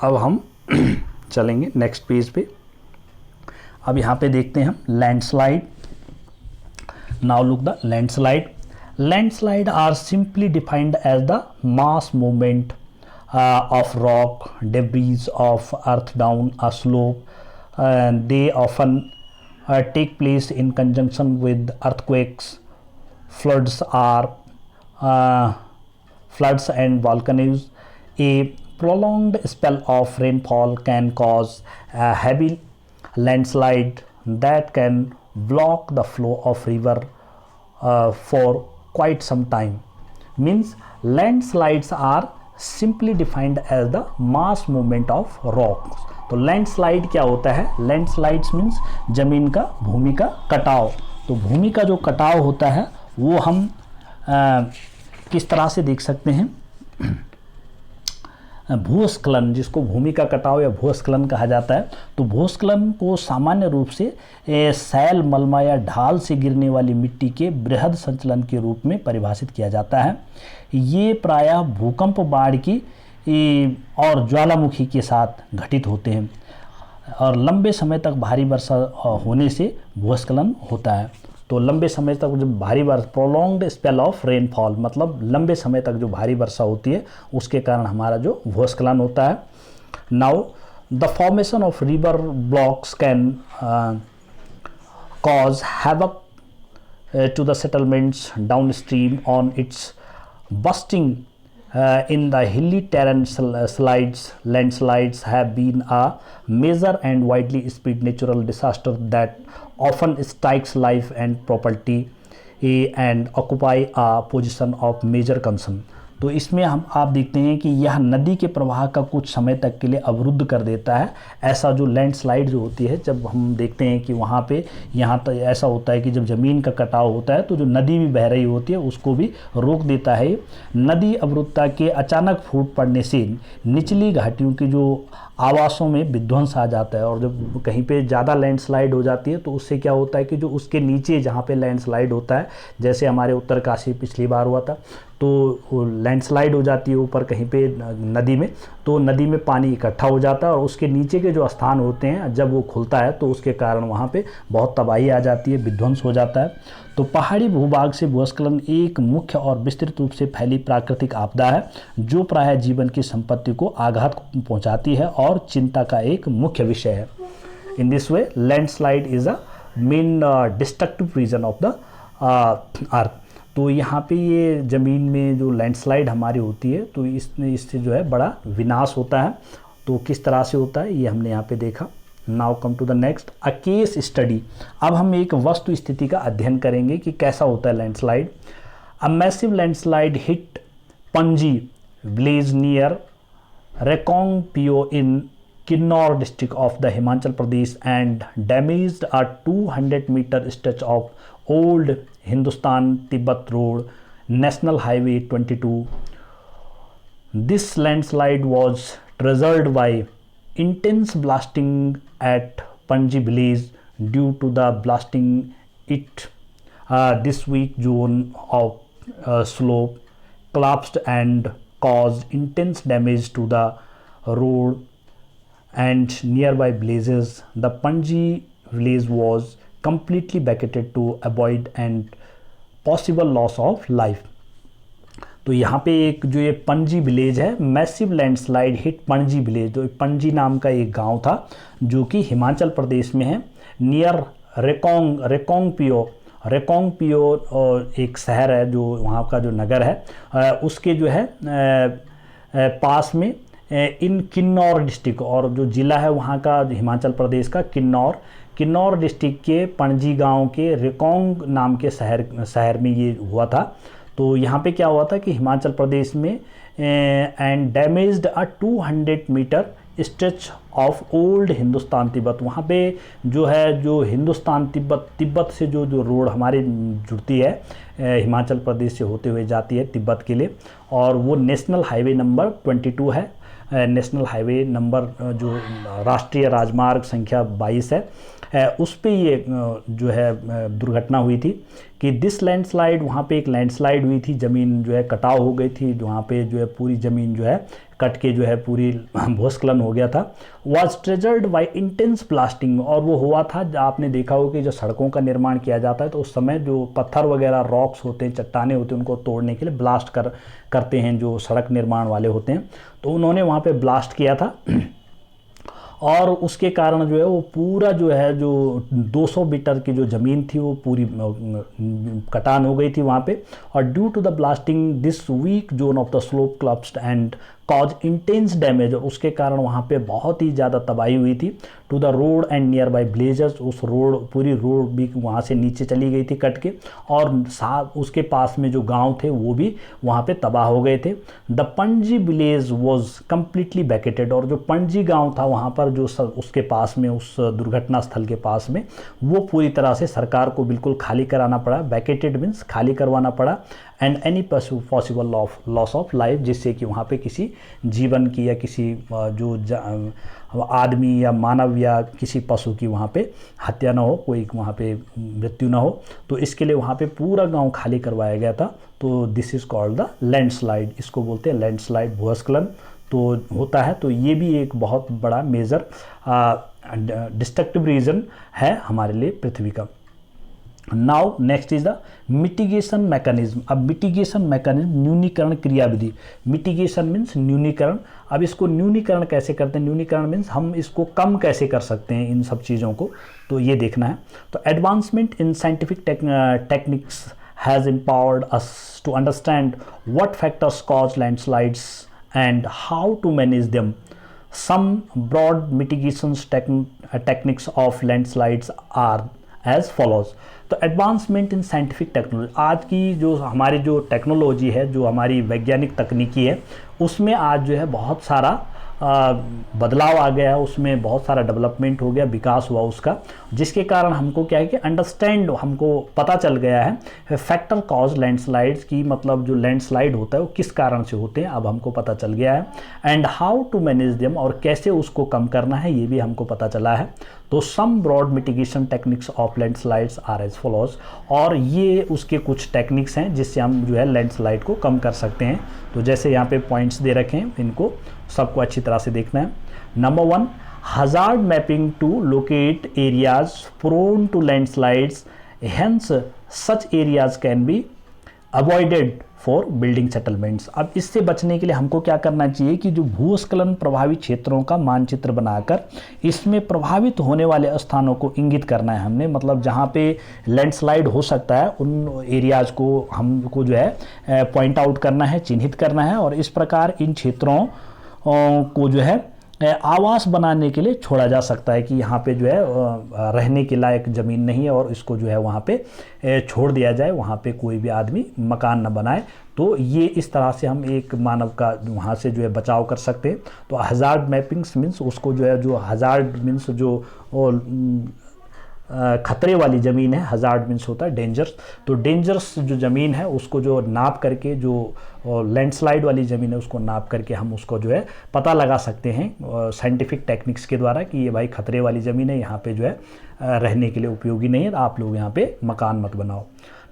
अब हम चलेंगे नेक्स्ट पेज पे। अब यहाँ पे देखते हैं हम landslide. Now look the landslide. Landslide are simply defined as the mass movement of rock, debris of earth down a slope. They often take place in conjunction with earthquakes, floods and volcanoes. A prolonged spell of rainfall can cause a heavy landslide that can block the flow of river for quite some time. Means landslides are simply defined as the mass movement of rocks. तो landslide क्या होता है? Landslides means जमीन का, भूमि का कटाव। तो भूमि का जो कटाव होता है वो हम किस तरह से देख सकते हैं। भूस्खलन, जिसको भूमि का कटाव या भूस्खलन कहा जाता है, तो भूस्खलन को सामान्य रूप से सैल, मलबा या ढाल से गिरने वाली मिट्टी के बृहद संचलन के रूप में परिभाषित किया जाता है। ये प्रायः भूकंप, बाढ़ की और ज्वालामुखी के साथ घटित होते हैं और लंबे समय तक भारी वर्षा होने से भूस्खलन होता है। तो लंबे समय तक जब भारी वर्षा, प्रोलॉन्ग्ड स्पेल ऑफ रेनफॉल, मतलब लंबे समय तक जो भारी वर्षा होती है उसके कारण हमारा जो भूस्खलन होता है। Now the formation of river blocks can cause havoc to the settlements downstream on its busting in the hilly terrain. Landslides have been a major and widely spread natural disaster that often strikes life and property and occupy a position of major concern. तो इसमें आप देखते हैं कि यह नदी के प्रवाह का कुछ समय तक के लिए अवरुद्ध कर देता है। ऐसा जो लैंडस्लाइड जो होती है, जब हम देखते हैं कि वहाँ पे यहाँ तक ऐसा होता है कि जब ज़मीन का कटाव होता है तो जो नदी भी बह रही होती है उसको भी रोक देता है। नदी अवरुद्धता के अचानक फूट पड़ने से निचली घाटियों की जो आवासों में विध्वंस आ जाता है, और जब कहीं पे ज़्यादा लैंडस्लाइड हो जाती है तो उससे क्या होता है कि जो उसके नीचे जहाँ पे लैंडस्लाइड होता है, जैसे हमारे उत्तरकाशी पिछली बार हुआ था, तो लैंडस्लाइड हो जाती है ऊपर कहीं पे नदी में, तो नदी में पानी इकट्ठा हो जाता है और उसके नीचे के जो स्थान होते हैं जब वो खुलता है तो उसके कारण वहाँ पे बहुत तबाही आ जाती है, विध्वंस हो जाता है। तो पहाड़ी भूभाग से भूस्खलन एक मुख्य और विस्तृत रूप से फैली प्राकृतिक आपदा है जो प्रायः जीवन की संपत्ति को आघात पहुँचाती है और चिंता का एक मुख्य विषय है। In this way landslide is a main destructive reason of the earth. तो यहाँ पे ये ज़मीन में जो लैंडस्लाइड हमारी होती है तो इससे जो है बड़ा विनाश होता है। तो किस तरह से होता है ये हमने यहाँ पे देखा। Now come to the next, a case study. अब हम एक वस्तु स्थिति का अध्ययन करेंगे कि कैसा होता है landslide. A massive landslide hit Panji village near Reckong Peo in Kinnaur district of the Himachal Pradesh and damaged a 200 metre stretch of old Hindustan Tibet Road, National Highway 22. This landslide was triggered by intense blasting at Panji village. Due to the blasting, this weak zone of slope collapsed and caused intense damage to the road and nearby villages. The Panji village was completely vacated to avoid and possible loss of life. तो यहाँ पे एक जो ये Panaji village है, massive landslide hit Panaji village, जो पणजी नाम का एक गांव था जो कि हिमाचल प्रदेश में है, नियर रेकोंगपियो एक शहर है जो वहाँ का जो नगर है उसके जो है पास में इन किन्नौर डिस्ट्रिक्ट, और जो ज़िला है वहाँ का हिमाचल प्रदेश का किन्नौर डिस्ट्रिक्ट के पणजी गांव के रेकोंग नाम के शहर में ये हुआ था। तो यहाँ पे क्या हुआ था कि हिमाचल प्रदेश में and damaged a 200 metre stretch of old Hindustan Tibet. वहाँ पे जो है जो हिंदुस्तान तिब्बत से जो रोड हमारे जुड़ती है हिमाचल प्रदेश से होते हुए जाती है तिब्बत के लिए, और वो नेशनल हाईवे नंबर 22 है। नेशनल हाईवे नंबर जो राष्ट्रीय राजमार्ग संख्या 22 है, उस पे ये जो है दुर्घटना हुई थी कि दिस लैंडस्लाइड, वहाँ पे एक लैंडस्लाइड हुई थी, ज़मीन जो है कटाव हो गई थी, वहाँ पे जो है पूरी ज़मीन जो है कट के जो है पूरी भूस्खलन हो गया था। Was triggered by intense blasting, और वो हुआ था, आपने देखा हो कि जो सड़कों का निर्माण किया जाता है तो उस समय जो पत्थर वगैरह रॉक्स होते हैं, चट्टाने होते हैं, उनको तोड़ने के लिए ब्लास्ट करते हैं जो सड़क निर्माण वाले होते हैं, तो उन्होंने वहाँ पे ब्लास्ट किया था और उसके कारण जो है वो पूरा जो है जो 200 मीटर की जो ज़मीन थी वो पूरी कटान हो गई थी वहाँ पे। और due to the blasting this weak zone of the slope collapsed and cause intense damage, उसके कारण वहाँ पे बहुत ही ज़्यादा तबाही हुई थी, to the road and near by blazers, उस रोड पूरी रोड भी वहाँ से नीचे चली गई थी कट के, और साथ उसके पास में जो गांव थे वो भी वहाँ पे तबाह हो गए थे। The Panaji village was completely vacated, और जो पणजी गांव था वहाँ पर जो उसके पास में, उस दुर्घटना स्थल के पास में, वो पूरी तरह से सरकार को बिल्कुल खाली कराना पड़ा। वैकेटेड मीन्स खाली करवाना पड़ा। And any possible loss of life, जिससे कि वहाँ पे किसी जीवन की या किसी जो आदमी या मानव या किसी पशु की वहाँ पे हत्या ना हो, कोई वहाँ पे मृत्यु ना हो। तो इसके लिए वहाँ पे पूरा गांव खाली करवाया गया था। तो this is called the landslide, इसको बोलते हैं लैंडस्लाइड, भूस्खलन तो होता है। तो ये भी एक बहुत बड़ा मेजर डिस्ट्रक्टिव रीजन है हमारे लिए पृथ्वी का। Now next is the mitigation mechanism. अब मिटिगेशन मैकेनिज्म, न्यूनीकरण क्रियाविधि। मिटिगेशन मीन्स न्यूनीकरण। अब इसको न्यूनीकरण कैसे करते हैं? न्यूनीकरण मीन्स हम इसको कम कैसे कर सकते हैं इन सब चीज़ों को, तो ये देखना है। तो advancement in scientific techniques has empowered us to understand what factors cause landslides and how to manage them. Some broad mitigation techniques of landslides are as follows. तो एडवांसमेंट इन साइंटिफिक टेक्नोलॉजी, आज की जो हमारी जो technology है, जो हमारी वैज्ञानिक तकनीकी है, उसमें आज जो है बहुत सारा बदलाव आ गया है, उसमें बहुत सारा डेवलपमेंट हो गया, विकास हुआ उसका, जिसके कारण हमको क्या है कि अंडरस्टैंड, हमको पता चल गया है फैक्टर कॉज लैंडस्लाइड्स की, मतलब जो लैंडस्लाइड होता है वो किस कारण से होते हैं, अब हमको पता चल गया है। And how to manage them, और कैसे उसको कम करना है ये भी हमको पता चला है। तो some broad mitigation techniques of landslides are as follows, और ये उसके कुछ टेक्निक्स हैं जिससे हम जो है लैंडस्लाइड को कम कर सकते हैं। तो जैसे यहाँ पे पॉइंट्स दे रखे हैं, इनको सबको अच्छी तरह से देखना है। Number 1, hazard mapping to locate areas prone to landslides, hence such areas can be avoided for building settlements. अब इससे बचने के लिए हमको क्या करना चाहिए कि जो भूस्खलन प्रभावित क्षेत्रों का मानचित्र बनाकर इसमें प्रभावित होने वाले स्थानों को इंगित करना है हमने, मतलब जहाँ पे लैंडस्लाइड हो सकता है उन एरियाज़ को हमको जो है पॉइंट आउट करना है, चिन्हित करना है, और इस प्रकार इन क्षेत्रों को जो है आवास बनाने के लिए छोड़ा जा सकता है कि यहाँ पे जो है रहने के लायक ज़मीन नहीं है और इसको जो है वहाँ पे छोड़ दिया जाए, वहाँ पे कोई भी आदमी मकान न बनाए। तो ये इस तरह से हम एक मानव का वहाँ से जो है बचाव कर सकते हैं। तो हज़ार्ड मैपिंग्स मीन्स उसको जो है, जो हज़ार्ड मीन्स जो खतरे वाली ज़मीन है, हज़ार्ड मीन्स होता है डेंजर्स, तो डेंजर्स जो ज़मीन है उसको जो नाप करके, जो लैंडस्लाइड वाली ज़मीन है उसको नाप करके हम उसको जो है पता लगा सकते हैं साइंटिफिक टेक्निक्स के द्वारा कि ये भाई खतरे वाली ज़मीन है, यहाँ पे जो है रहने के लिए उपयोगी नहीं है, आप लोग यहाँ पे मकान मत बनाओ।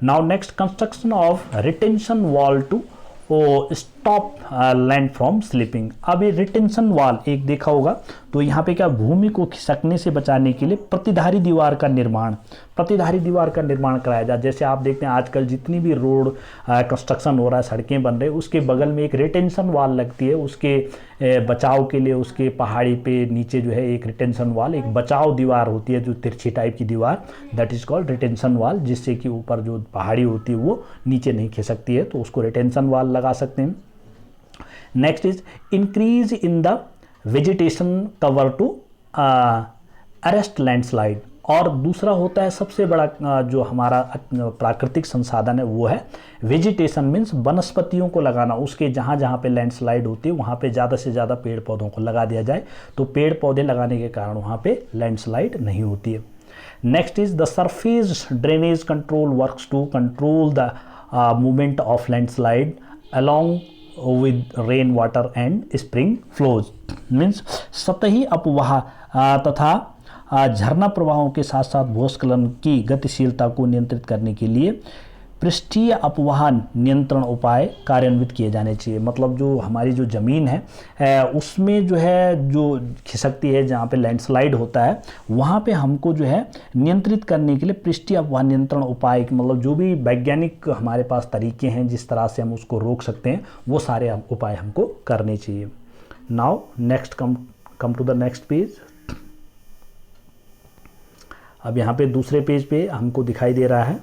Now next, construction of retention wall to stop land from slipping. अब ये रिटेंशन वॉल एक देखा होगा, तो यहाँ पे क्या, भूमि को खिसकने से बचाने के लिए प्रतिधारी दीवार का निर्माण कराया जाए। जैसे आप देखते हैं आजकल जितनी भी रोड कंस्ट्रक्शन हो रहा है, सड़कें बन रही है, उसके बगल में एक रिटेंशन वॉल लगती है, उसके बचाव के लिए उसके पहाड़ी पे नीचे जो है एक रिटेंशन वॉल, एक बचाव दीवार होती है जो तिरछी टाइप की दीवार, that is called retention wall, जिससे कि ऊपर जो पहाड़ी होती है वो नीचे नहीं खिसकती है, तो उसको रिटेंशन वॉल लगा सकते हैं। Next is increase in the vegetation cover to arrest landslide. और दूसरा होता है सबसे बड़ा जो हमारा प्राकृतिक संसाधन है वो है वेजिटेशन, मीन्स वनस्पतियों को लगाना, उसके जहाँ जहाँ पे लैंडस्लाइड होती है वहाँ पे ज़्यादा से ज़्यादा पेड़ पौधों को लगा दिया जाए, तो पेड़ पौधे लगाने के कारण वहाँ पे लैंडस्लाइड नहीं होती है। Next is the surface drainage control works to control the movement of landslide along with rain water and spring flows, means सतही अपवाह तथा झरना प्रवाहों के साथ साथ भूस्खलन की गतिशीलता को नियंत्रित करने के लिए पृष्ठीय अपवाह नियंत्रण उपाय कार्यान्वित किए जाने चाहिए। मतलब जो हमारी जो ज़मीन है उसमें जो है जो खिसकती है, जहाँ पे लैंडस्लाइड होता है वहाँ पे हमको जो है नियंत्रित करने के लिए पृष्ठीय अपवाह नियंत्रण उपाय, मतलब जो भी वैज्ञानिक हमारे पास तरीके हैं जिस तरह से हम उसको रोक सकते हैं, वो सारे उपाय हमको करने चाहिए। Now next come to the next page. अब यहाँ पे दूसरे पेज पे हमको दिखाई दे रहा है,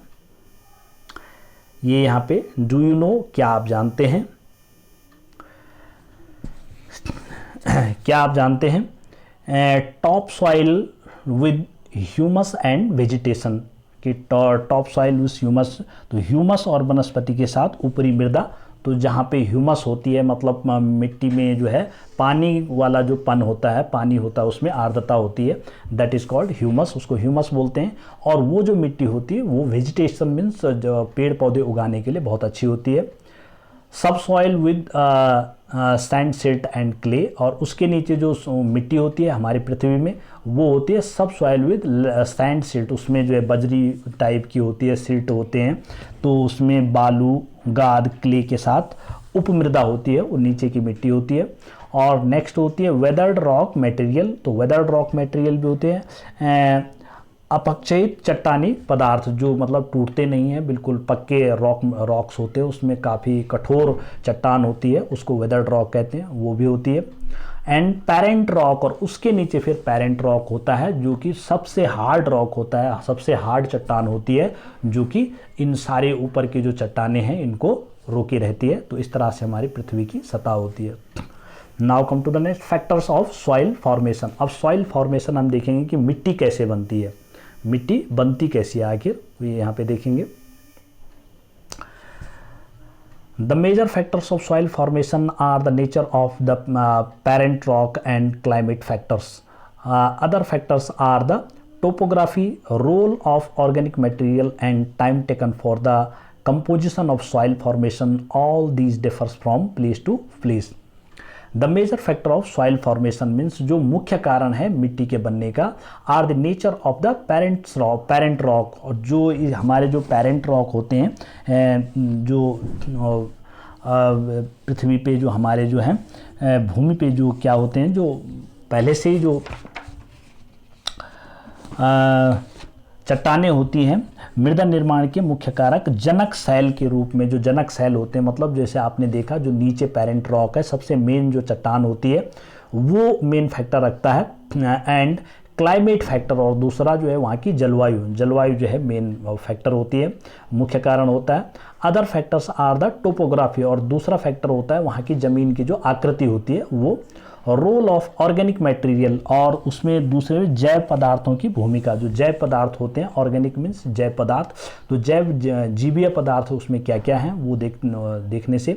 ये यहाँ पे डू यू नो, क्या आप जानते हैं। क्या आप जानते हैं top soil with humus and vegetation, कि टॉप सॉइल विद ह्यूमस, तो ह्यूमस और वनस्पति के साथ ऊपरी मृदा, तो जहाँ पे ह्यूमस होती है मतलब मिट्टी में जो है पानी वाला जो पन होता है, पानी होता है, उसमें आर्द्रता होती है, दैट इज़ कॉल्ड ह्यूमस, उसको ह्यूमस बोलते हैं। और वो जो मिट्टी होती है वो वेजिटेशन मीन्स जो पेड़ पौधे उगाने के लिए बहुत अच्छी होती है। सब soil with sand silt and clay, और उसके नीचे जो मिट्टी होती है हमारी पृथ्वी में वो होती है सब सॉइल विद सैंड सिल्ट, उसमें जो है बजरी टाइप की होती है, सिल्ट होते हैं, तो उसमें बालू गाद क्ले के साथ उपमृदा होती है, वो नीचे की मिट्टी होती है। और नेक्स्ट होती है वेदर्ड रॉक मटेरियल, तो वेदर्ड रॉक मटेरियल भी होते हैं अपक्षयित चट्टानी पदार्थ, जो मतलब टूटते नहीं हैं, बिल्कुल पक्के रॉक्स होते हैं, उसमें काफ़ी कठोर चट्टान होती है, उसको वेदर्ड रॉक कहते हैं, वो भी होती है। एंड पेरेंट रॉक, और उसके नीचे फिर पेरेंट रॉक होता है जो कि सबसे हार्ड रॉक होता है, सबसे हार्ड चट्टान होती है, जो कि इन सारे ऊपर की जो चट्टानें हैं इनको रोकी रहती है। तो इस तरह से हमारी पृथ्वी की सतह होती है। Now come to the next factors of soil formation. अब सॉइल फॉर्मेशन हम देखेंगे कि मिट्टी कैसे बनती है, मिट्टी बनती कैसी है आखिर, ये यहाँ पे देखेंगे। The major factors of soil formation are the nature of the parent rock and climate factors. Other factors are the topography, role of organic material and time taken for the composition of soil formation. All these differs from place to place. The major factor of soil formation means जो मुख्य कारण है मिट्टी के बनने का are the nature of the parent rock, और जो हमारे जो पेरेंट रॉक होते हैं, जो पृथ्वी पे जो हमारे जो हैं भूमि पे जो क्या होते हैं, जो पहले से ही जो चट्टानें होती हैं, मृदा निर्माण के मुख्य कारक जनक शैल के रूप में, जो जनक शैल होते हैं मतलब जैसे आपने देखा जो नीचे पेरेंट रॉक है, सबसे मेन जो चट्टान होती है वो मेन फैक्टर रखता है। एंड क्लाइमेट फैक्टर, और दूसरा जो है वहाँ की जलवायु जो है मेन फैक्टर होती है, मुख्य कारण होता है। Other factors are the topography, और दूसरा फैक्टर होता है वहाँ की ज़मीन की जो आकृति होती है वो। रोल ऑफ ऑर्गेनिक मटेरियल, और उसमें दूसरे जैव पदार्थों की भूमिका, जो जैव पदार्थ होते हैं, ऑर्गेनिक मीन्स जैव पदार्थ, तो जैव जीवीय पदार्थ उसमें क्या क्या हैं वो देखने से।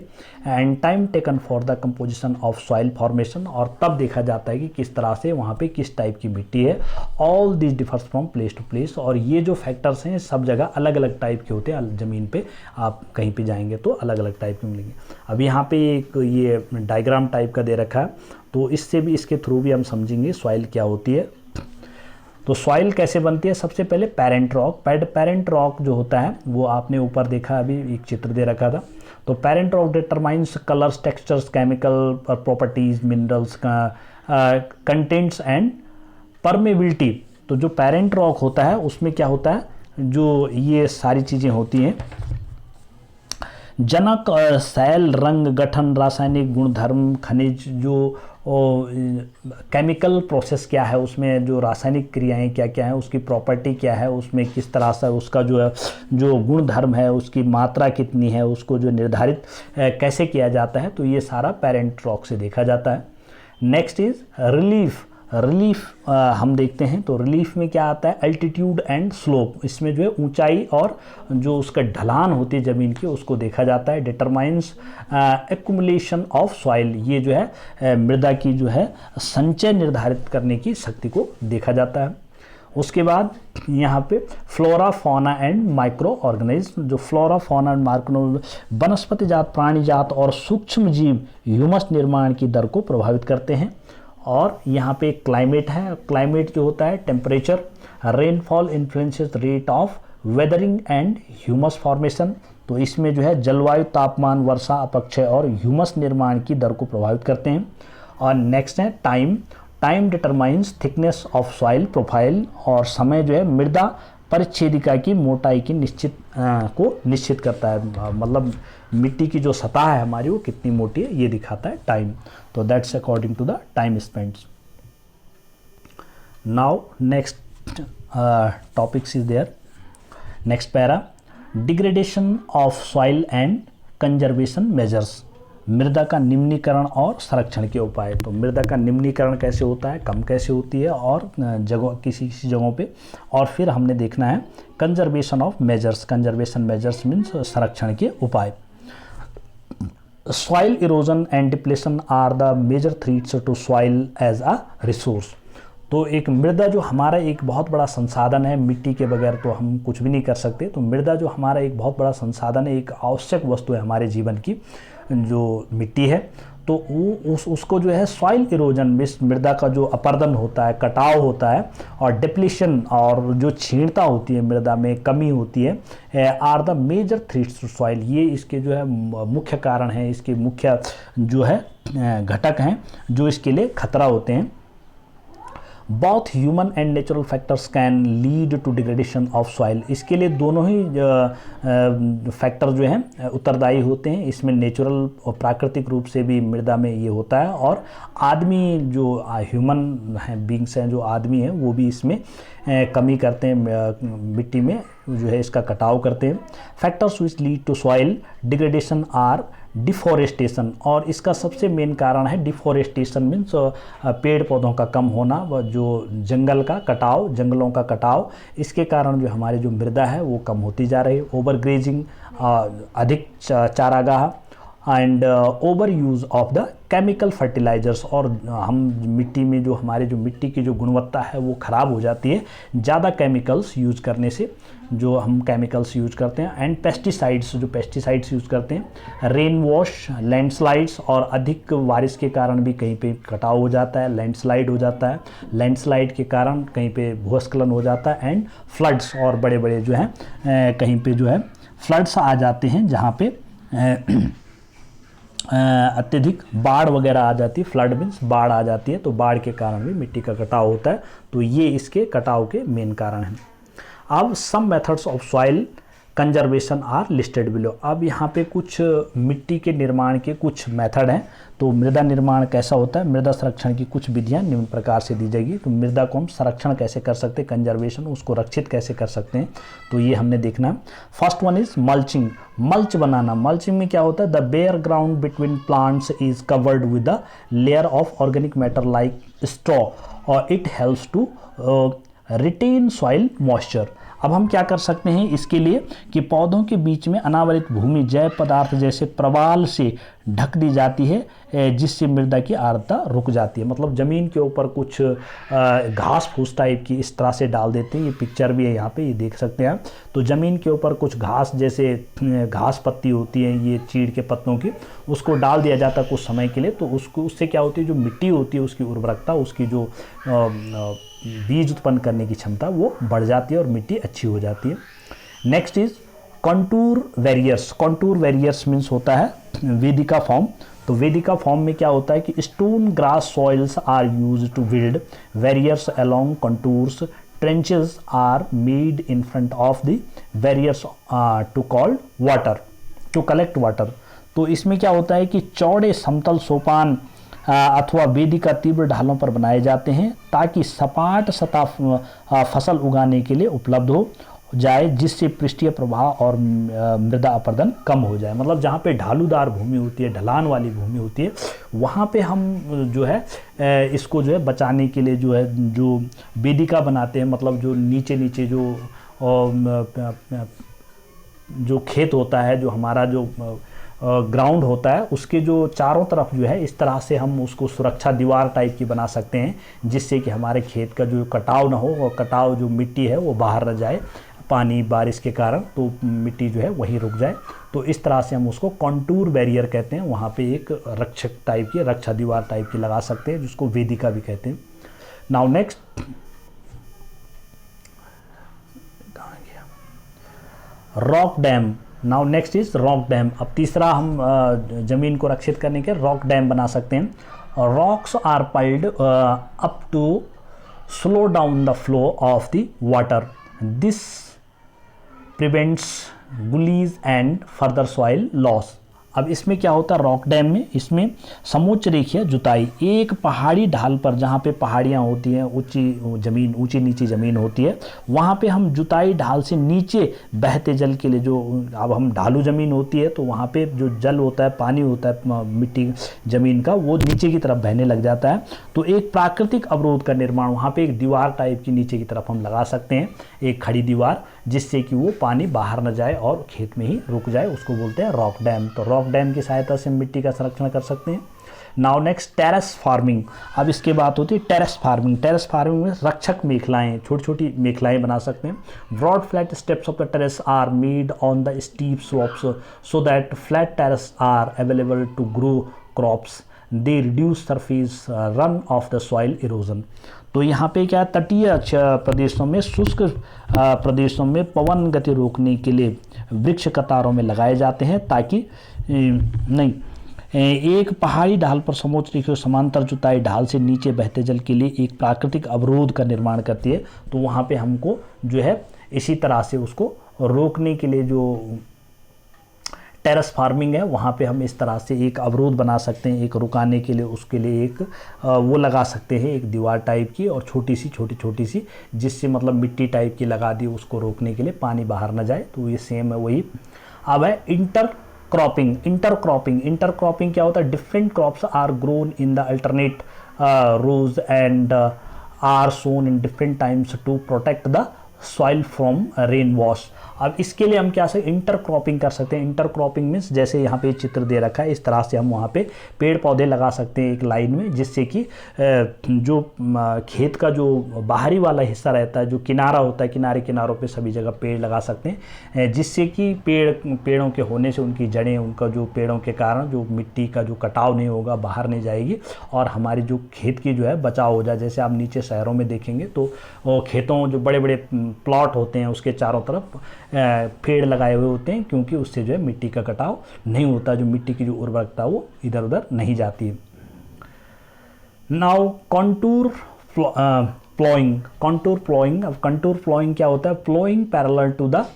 And time taken for the composition of soil formation, और तब देखा जाता है कि किस तरह से वहाँ पे किस टाइप की मिट्टी है। All this differs from place to place, और ये जो फैक्टर्स हैं सब जगह अलग अलग टाइप के होते हैं, ज़मीन पे आप कहीं पे जाएंगे तो अलग अलग टाइप के मिलेंगे। अब यहाँ पे एक ये डायग्राम टाइप का दे रखा है, तो इससे भी इसके थ्रू भी हम समझेंगे सॉइल क्या होती है। तो सॉइल कैसे बनती है, सबसे पहले पेरेंट रॉक। पेरेंट रॉक जो होता है वो आपने ऊपर देखा, अभी एक चित्र दे रखा था। तो parent rock determines colours, textures, chemical properties, minerals contents and permeability. तो जो पेरेंट रॉक होता है उसमें क्या होता है, जो ये सारी चीज़ें होती हैं, जनक, शैल, रंग, गठन, रासायनिक गुणधर्म, खनिज, जो केमिकल प्रोसेस क्या है, उसमें जो रासायनिक क्रियाएं क्या क्या है, उसकी प्रॉपर्टी क्या है, उसमें किस तरह से उसका जो है जो गुणधर्म है, उसकी मात्रा कितनी है, उसको जो निर्धारित कैसे किया जाता है, तो ये सारा पेरेंट रॉक से देखा जाता है। Next is relief. रिलीफ हम देखते हैं तो रिलीफ में क्या आता है, अल्टीट्यूड एंड स्लोप, इसमें जो है ऊंचाई और जो उसका ढलान होती है ज़मीन की उसको देखा जाता है। डिटरमाइंस एक्युमुलेशन ऑफ सॉइल, ये जो है मृदा की जो है संचय निर्धारित करने की शक्ति को देखा जाता है। उसके बाद यहाँ पे flora, fauna and micro organism, जो फ्लोरा, फौना एंड माइक्रो, वनस्पति जात, प्राणी जात और सूक्ष्म जीव ह्यूमस निर्माण की दर को प्रभावित करते हैं। और यहाँ पे क्लाइमेट है, क्लाइमेट जो होता है temperature, rainfall influences rate of weathering and humus formation, तो इसमें जो है जलवायु, तापमान, वर्षा, अपक्षय और ह्यूमस निर्माण की दर को प्रभावित करते हैं। और नेक्स्ट है time. Time determines thickness of soil profile, और समय जो है मृदा परिच्छेदिका की मोटाई की निश्चित करता है, मतलब मिट्टी की जो सतह है हमारी वो कितनी मोटी है ये दिखाता है टाइम। तो that's according to the time spends. Now next topics is there, next para, degradation of soil and conservation measures. मृदा का निम्नीकरण और संरक्षण के उपाय। तो मृदा का निम्नीकरण कैसे होता है, कम कैसे होती है और जगह किसी किसी जगहों पे, और फिर हमने देखना है conservation of measures. Conservation measures means संरक्षण के उपाय। Soil erosion and depletion are the major threats to soil as a resource. तो एक मृदा जो हमारा एक बहुत बड़ा संसाधन है, मिट्टी के बगैर तो हम कुछ भी नहीं कर सकते। तो मृदा जो हमारा एक बहुत बड़ा संसाधन है, एक आवश्यक वस्तु है हमारे जीवन की, जो मिट्टी है, तो वो उसको जो है सॉइल इरोजन में मृदा का जो अपर्दन होता है, कटाव होता है, और डिप्लीशन और जो क्षीणता होती है मृदा में, कमी होती है, are the major threats to soil. ये इसके जो है मुख्य कारण हैं, इसके मुख्य जो है घटक हैं जो इसके लिए खतरा होते हैं। Both human and natural factors can lead to degradation of soil. इसके लिए दोनों ही फैक्टर जो हैं उत्तरदायी होते हैं। इसमें नेचुरल और प्राकृतिक रूप से भी मृदा में ये होता है, और आदमी जो ह्यूमन हैं, बींग्स हैं, जो आदमी हैं, वो भी इसमें कमी करते हैं, मिट्टी में जो है इसका कटाव करते हैं। Factors which lead to soil degradation are deforestation, और इसका सबसे मेन कारण है डिफॉरेस्टेशन मीन्स पेड़ पौधों का कम होना, व जो जंगल का कटाव, जंगलों का कटाव, इसके कारण जो हमारी जो मृदा है वो कम होती जा रही है। ओवर ग्रेजिंग, अधिक चारागाह, and over use of the chemical fertilizers, और हम मिट्टी में जो हमारे जो मिट्टी की जो गुणवत्ता है वो ख़राब हो जाती है ज़्यादा केमिकल्स यूज करने से, जो हम केमिकल्स यूज करते हैं। एंड पेस्टिसाइड्स, जो पेस्टिसाइड्स यूज़ करते हैं। रेन वॉश, लैंडस्लाइड्स, और अधिक बारिश के कारण भी कहीं पे कटाव हो जाता है, लैंडस्लाइड हो जाता है। लैंडस्लाइड के कारण कहीं पे भूस्खलन हो जाता है। एंड फ्लड्स, और बड़े बड़े जो हैं कहीं पे जो है फ्लड्स आ जाते हैं, जहाँ पे अत्यधिक बाढ़ वगैरह आ जाती है। फ्लड मीन्स बाढ़ आ जाती है, तो बाढ़ के कारण भी मिट्टी का कटाव होता है। तो ये इसके कटाव के मेन कारण हैं। अब some methods of soil conservation are listed below. अब यहाँ पे कुछ मिट्टी के निर्माण के कुछ मेथड हैं। तो मृदा निर्माण कैसा होता है, मृदा संरक्षण की कुछ विधियाँ निम्न प्रकार से दी जाएगी। तो मृदा को हम संरक्षण कैसे कर सकते हैं, कंजर्वेशन, उसको रक्षित कैसे कर सकते हैं, तो ये हमने देखना है। First one is mulching, mulch बनाना। मल्चिंग में क्या होता है, the bare ground between plants is covered with the layer of organic matter like straw, और it helps to retain soil moisture. अब हम क्या कर सकते हैं इसके लिए कि पौधों के बीच में अनावरित भूमि जैव पदार्थ जैसे प्रवाल से ढक दी जाती है, जिससे मृदा की आर्द्रता रुक जाती है। मतलब ज़मीन के ऊपर कुछ घास फूस टाइप की इस तरह से डाल देते हैं। ये पिक्चर भी है यहाँ पे, ये देख सकते हैं आप। तो ज़मीन के ऊपर कुछ घास जैसे घास पत्ती होती है, ये चीड़ के पत्तों की, उसको डाल दिया जाता है कुछ समय के लिए। तो उससे क्या होती है, जो मिट्टी होती है उसकी उर्वरकता, उसकी जो बीज उत्पन्न करने की क्षमता वो बढ़ जाती है और मिट्टी अच्छी हो जाती है। Next is contour warriors. Contour warriors means होता है वेदिका फॉर्म। तो वेदिका फॉर्म में क्या होता है कि stone grass soils are used to build barriers along contours, trenches are made in front of the barriers to cold water, to collect water. तो इसमें क्या होता है कि चौड़े समतल सोपान अथवा वेदिका तीव्र ढालों पर बनाए जाते हैं, ताकि सपाट सतह फसल उगाने के लिए उपलब्ध हो जाए, जिससे पृष्ठीय प्रवाह और मृदा अपरदन कम हो जाए। मतलब जहाँ पे ढालूदार भूमि होती है, ढलान वाली भूमि होती है, वहाँ पे हम जो है इसको जो है बचाने के लिए जो है जो वेदिका बनाते हैं। मतलब जो नीचे नीचे जो खेत होता है, जो हमारा जो ग्राउंड होता है, उसके जो चारों तरफ जो है इस तरह से हम उसको सुरक्षा दीवार टाइप की बना सकते हैं, जिससे कि हमारे खेत का जो कटाव ना हो, और कटाव जो मिट्टी है वो बाहर न जाए पानी बारिश के कारण, तो मिट्टी जो है वहीं रुक जाए। तो इस तरह से हम उसको कॉन्टूर बैरियर कहते हैं। वहाँ पे एक रक्षक टाइप की, रक्षा दीवार टाइप की लगा सकते हैं, जिसको वेदिका भी कहते हैं। नाउ नेक्स्ट, कहाँ गया, rock dam. Now next is rock dam. अब तीसरा हम ज़मीन को रक्षित करने के रॉक डैम बना सकते हैं। Rocks are piled up to slow down the flow of the water. This prevents gullies and further soil loss. अब इसमें क्या होता है रॉक डैम में, इसमें समोच्च रेखीय जुताई, एक पहाड़ी ढाल पर जहाँ पे पहाड़ियाँ होती हैं, ऊंची नीची ज़मीन होती है, वहाँ पे हम जुताई ढाल से नीचे बहते जल के लिए, जो अब हम ढालू ज़मीन होती है तो वहाँ पे जो जल होता है, पानी होता है मिट्टी ज़मीन का, वो नीचे की तरफ बहने लग जाता है। तो एक प्राकृतिक अवरोध का निर्माण वहाँ पे एक दीवार टाइप की नीचे की तरफ हम लगा सकते हैं, एक खड़ी दीवार, जिससे कि वो पानी बाहर न जाए और खेत में ही रुक जाए, उसको बोलते हैं रॉक डैम। तो रॉक डैम की सहायता से मिट्टी का संरक्षण कर सकते हैं। Now next terrace farming. अब इसके बात होती है टेरेस फार्मिंग। टेरेस फार्मिंग में रक्षक मेखलाएँ, छोटी छोटी मेखलाएँ बना सकते हैं। Broad flat steps of the terrace are made on the steep slopes so that flat terrace are available to grow crops, they reduce surface run off the soil erosion. तो यहाँ पे क्या, तटीय प्रदेशों में, शुष्क प्रदेशों में पवन गति रोकने के लिए वृक्ष कतारों में लगाए जाते हैं, ताकि एक पहाड़ी ढाल पर समोच्च रेखीय समांतर जुताई ढाल से नीचे बहते जल के लिए एक प्राकृतिक अवरोध का निर्माण करती है। तो वहाँ पे हमको जो है इसी तरह से उसको रोकने के लिए जो टेरेस फार्मिंग है, वहाँ पे हम इस तरह से एक अवरोध बना सकते हैं, एक रुकाने के लिए, उसके लिए एक वो लगा सकते हैं, एक दीवार टाइप की और छोटी सी, जिससे मतलब मिट्टी टाइप की लगा दी, उसको रोकने के लिए, पानी बाहर ना जाए। तो ये सेम है वही। अब है इंटरक्रॉपिंग। इंटरक्रॉपिंग क्या होता है, different crops are grown in the alternate rows and are sown in different times to protect the soil from rain wash. अब इसके लिए हम क्या से इंटरक्रॉपिंग कर सकते हैं। इंटरक्रॉपिंग मीन्स जैसे यहाँ पे चित्र दे रखा है, इस तरह से हम वहाँ पे पेड़ पौधे लगा सकते हैं एक लाइन में, जिससे कि जो खेत का जो बाहरी वाला हिस्सा रहता है, जो किनारा होता है, किनारों पे सभी जगह पेड़ लगा सकते हैं, जिससे कि पेड़ों के होने से उनकी जड़ें, उनका जो पेड़ों के कारण जो मिट्टी का जो कटाव नहीं होगा, बाहर नहीं जाएगी, और हमारी जो खेत की जो है बचाव हो जाए। जैसे आप नीचे शहरों में देखेंगे तो खेतों जो बड़े बड़े प्लॉट होते हैं, उसके चारों तरफ पेड़ लगाए हुए होते हैं, क्योंकि उससे जो है मिट्टी का कटाव नहीं होता, जो मिट्टी की जो उर्वरकता वो इधर उधर नहीं जाती। Now contour ploughing. अब कंटूर प्लॉइंग क्या होता है, ploughing parallel to the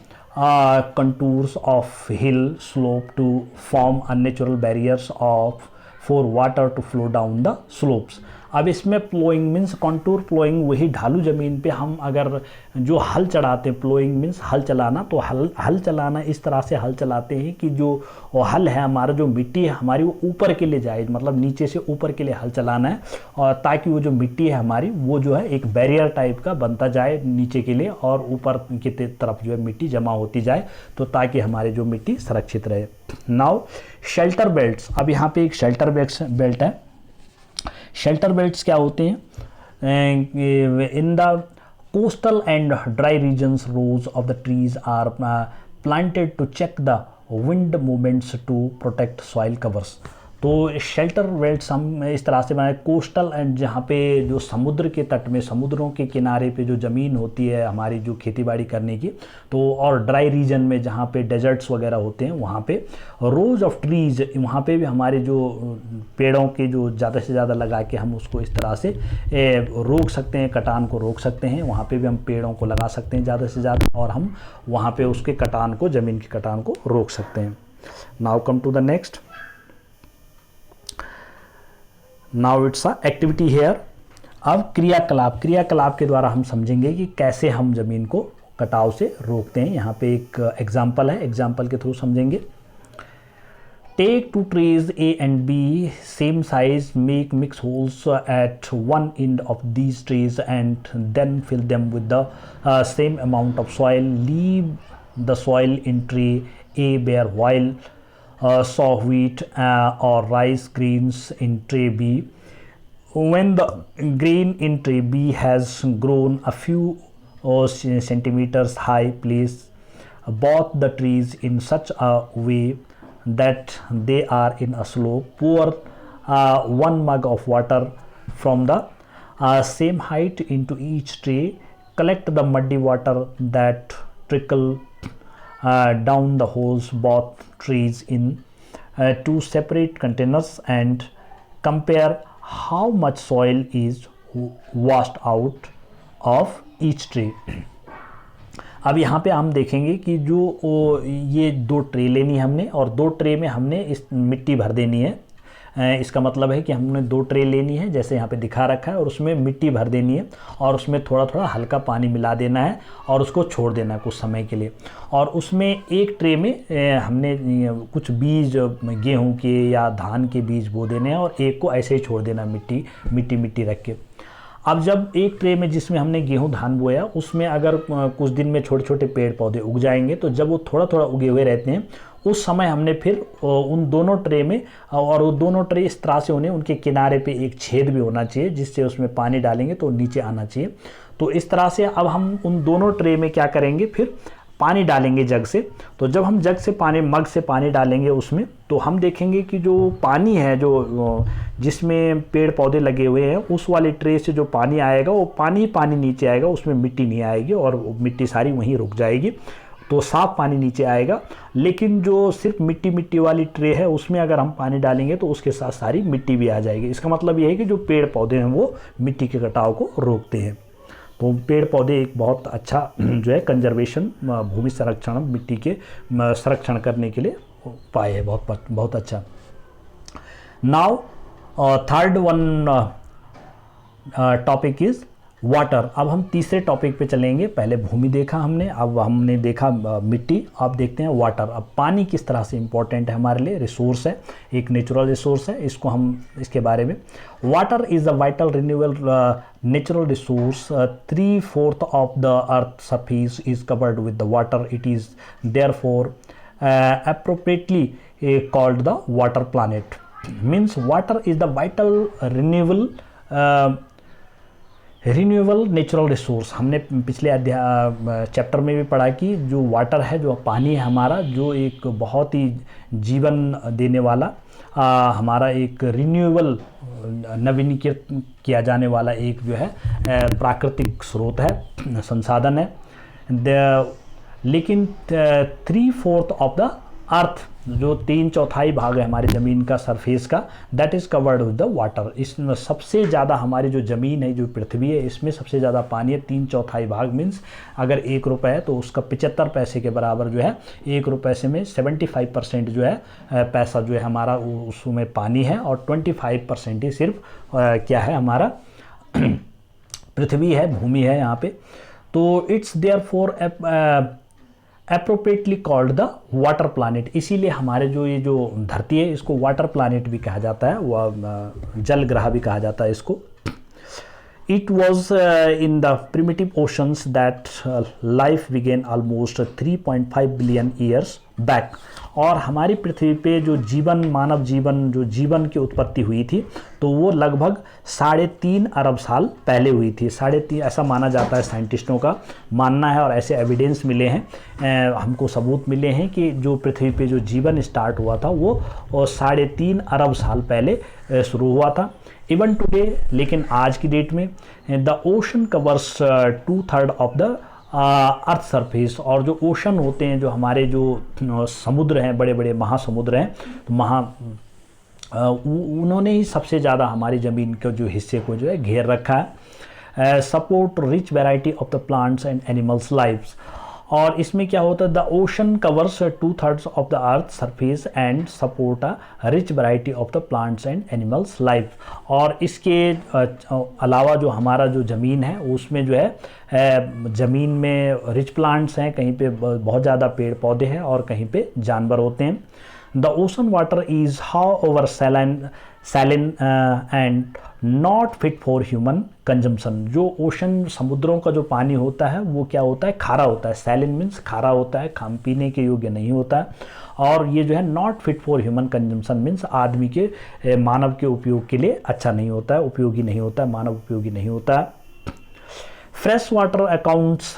contours of hill slope to form unnatural barriers for water to flow down the slopes. अब इसमें प्लोइंग मीन्स, कंटूर प्लोइंग वही ढालू ज़मीन पे हम अगर जो हल चढ़ाते हैं, प्लोइंग मीन्स हल चलाना, तो हल चलाना इस तरह से हल चलाते हैं कि जो हल है हमारा, जो मिट्टी है हमारी, वो ऊपर के लिए जाए, मतलब नीचे से ऊपर के लिए हल चलाना है, और ताकि वो जो मिट्टी है हमारी, वो जो है एक बैरियर टाइप का बनता जाए नीचे के लिए, और ऊपर की तरफ जो है मिट्टी जमा होती जाए, तो ताकि हमारी जो मिट्टी सुरक्षित रहे। Now shelter belts. अब यहाँ पे एक शेल्टर बेल्ट है। शेल्टर बेल्ट्स क्या होते हैं, in the coastal and dry regions rows of the trees are planted to check the wind movements to protect soil covers. तो शेल्टर बेल्ट्स हम इस तरह से बनाए, कोस्टल एंड जहाँ पे जो समुद्र के तट में, समुद्रों के किनारे पे जो ज़मीन होती है हमारी जो खेतीबाड़ी करने की, तो और ड्राई रीजन में जहाँ पे डेजर्ट्स वगैरह होते हैं, वहाँ पे रोज ऑफ ट्रीज, वहाँ पे भी हमारे जो पेड़ों के जो ज़्यादा से ज़्यादा लगा के हम उसको इस तरह से रोक सकते हैं, कटान को रोक सकते हैं। वहाँ पे भी हम पेड़ों को लगा सकते हैं ज़्यादा से ज़्यादा, और हम वहाँ पे उसके कटान को, ज़मीन के कटान को रोक सकते हैं। Now come to the next. Now it's a activity here. अब क्रियाकलाप के द्वारा हम समझेंगे कि कैसे हम ज़मीन को कटाव से रोकते हैं। यहाँ पे एक एग्जाम्पल है, एग्जाम्पल के थ्रू समझेंगे। Take 2 trays A and B same size, make mix holes at one end of these trays and then fill them with the same amount of soil. Leave the soil in tray A bare while sow wheat or rice grains in tray B. When the grain in tray B has grown a few centimeters high, place both the trees in such a way that they are in a slope. Pour 1 mug of water from the same height into each tray. Collect the muddy water that trickle down the holes both trees in 2 separate containers, and compare how much soil is washed out of each tree. अब यहाँ पे हम देखेंगे कि जो ये 2 tray लेनी है हमने, और 2 ट्रे में हमने इस मिट्टी भर देनी है। इसका मतलब है कि हमने 2 ट्रे लेनी है जैसे यहाँ पे दिखा रखा है, और उसमें मिट्टी भर देनी है और उसमें थोड़ा थोड़ा हल्का पानी मिला देना है और उसको छोड़ देना है कुछ समय के लिए। और उसमें एक ट्रे में हमने कुछ बीज गेहूं के या धान के बीज बो देने हैं और एक को ऐसे ही छोड़ देना मिट्टी रख के। अब जब एक ट्रे में जिसमें हमने गेहूं धान बोया उसमें अगर कुछ दिन में छोटे छोटे पेड़ पौधे उग जाएंगे, तो जब वो थोड़ा थोड़ा उगे हुए रहते हैं उस समय हमने फिर उन दोनों ट्रे में, और वो दोनों ट्रे इस तरह से होने, उनके किनारे पे एक छेद भी होना चाहिए जिससे उसमें पानी डालेंगे तो नीचे आना चाहिए। तो इस तरह से अब हम उन दोनों ट्रे में क्या करेंगे, फिर पानी डालेंगे जग से। तो जब हम जग से पानी, मग से पानी डालेंगे उसमें, तो हम देखेंगे कि जो पानी है जो जिसमें पेड़ पौधे लगे हुए हैं उस वाले ट्रे से जो पानी आएगा वो पानी नीचे आएगा, उसमें मिट्टी नहीं आएगी और मिट्टी सारी वहीं रुक जाएगी, तो साफ पानी नीचे आएगा। लेकिन जो सिर्फ मिट्टी वाली ट्रे है उसमें अगर हम पानी डालेंगे तो उसके साथ सारी मिट्टी भी आ जाएगी। इसका मतलब ये है कि जो पेड़ पौधे हैं वो मिट्टी के कटाव को रोकते हैं। तो पेड़ पौधे एक बहुत अच्छा जो है कंजर्वेशन, भूमि संरक्षण, मिट्टी के संरक्षण करने के लिए उपाय है, बहुत अच्छा। Now third one topic is water. अब हम तीसरे टॉपिक पे चलेंगे। पहले भूमि देखा हमने, अब हमने देखा मिट्टी, अब देखते हैं वाटर। अब पानी किस तरह से इम्पोर्टेंट है हमारे लिए, रिसोर्स है, एक नेचुरल रिसोर्स है, इसको हम इसके बारे में। Water is a vital renewable natural resource. 3/4 of the earth surface is covered with the water. It is therefore appropriately called the water planet. Means water is the vital renewable natural resource. हमने पिछले chapter में भी पढ़ा कि जो water है, जो पानी है हमारा, जो एक बहुत ही जीवन देने वाला हमारा एक रिन्यूएबल, नवीनीकृत किया जाने वाला एक जो है प्राकृतिक स्रोत है, संसाधन है। लेकिन 3/4 ऑफ द अर्थ, जो 3/4 भाग है हमारी ज़मीन का सरफेस का, that is covered with the water. इसमें सबसे ज़्यादा हमारी जो ज़मीन है, जो पृथ्वी है, इसमें सबसे ज़्यादा पानी है। 3/4 भाग मीन्स अगर 1 रुपये है तो उसका 75 पैसे के बराबर जो है, 1 रुपये से में 75% जो है पैसा जो है हमारा उसमें पानी है, और 25% ही सिर्फ क्या है हमारा पृथ्वी है, भूमि है यहाँ पे। तो it's therefore appropriately called the water planet. इसीलिए हमारे जो ये जो धरती है इसको वाटर प्लानिट भी कहा जाता है, वह जल ग्रह भी कहा जाता है इसको। It was in the primitive oceans that life began almost 3.5 billion years back. और हमारी पृथ्वी पे जो जीवन, मानव जीवन, जो जीवन की उत्पत्ति हुई थी, तो वो लगभग 3.5 अरब साल पहले हुई थी। 3.5 ऐसा माना जाता है, साइंटिस्टों का मानना है, और ऐसे एविडेंस मिले हैं, हमको सबूत मिले हैं कि जो पृथ्वी पे जो जीवन स्टार्ट हुआ था वो 3.5 अरब साल पहले शुरू हुआ था। इवन टुडे, लेकिन आज की डेट में the ocean covers 2/3 of the earth surface. और जो ओशन होते हैं, जो हमारे जो समुद्र हैं, बड़े बड़े महासमुद्र हैं, तो उन्होंने ही सबसे ज़्यादा हमारी ज़मीन के जो हिस्से को जो है घेर रखा है। Support rich variety of the plants and animals lives. और इसमें क्या होता है, the ocean covers 2/3 of the earth surface and support a rich variety of the plants and animals life. और इसके अलावा जो हमारा जो ज़मीन है उसमें जो है ज़मीन में रिच प्लांट्स हैं, कहीं पे बहुत ज़्यादा पेड़ पौधे हैं और कहीं पे जानवर होते हैं। The ocean water is how over saline and not fit for human consumption. जो ओशन, समुद्रों का जो पानी होता है वो क्या होता है, खारा होता है। सैलिन मीन्स खारा होता है, खाम पीने के योग्य नहीं होता है। और ये जो है not fit for human consumption means आदमी के, मानव के उपयोग के लिए अच्छा नहीं होता है, उपयोगी नहीं होता है, मानव उपयोगी नहीं होता है। Fresh water accounts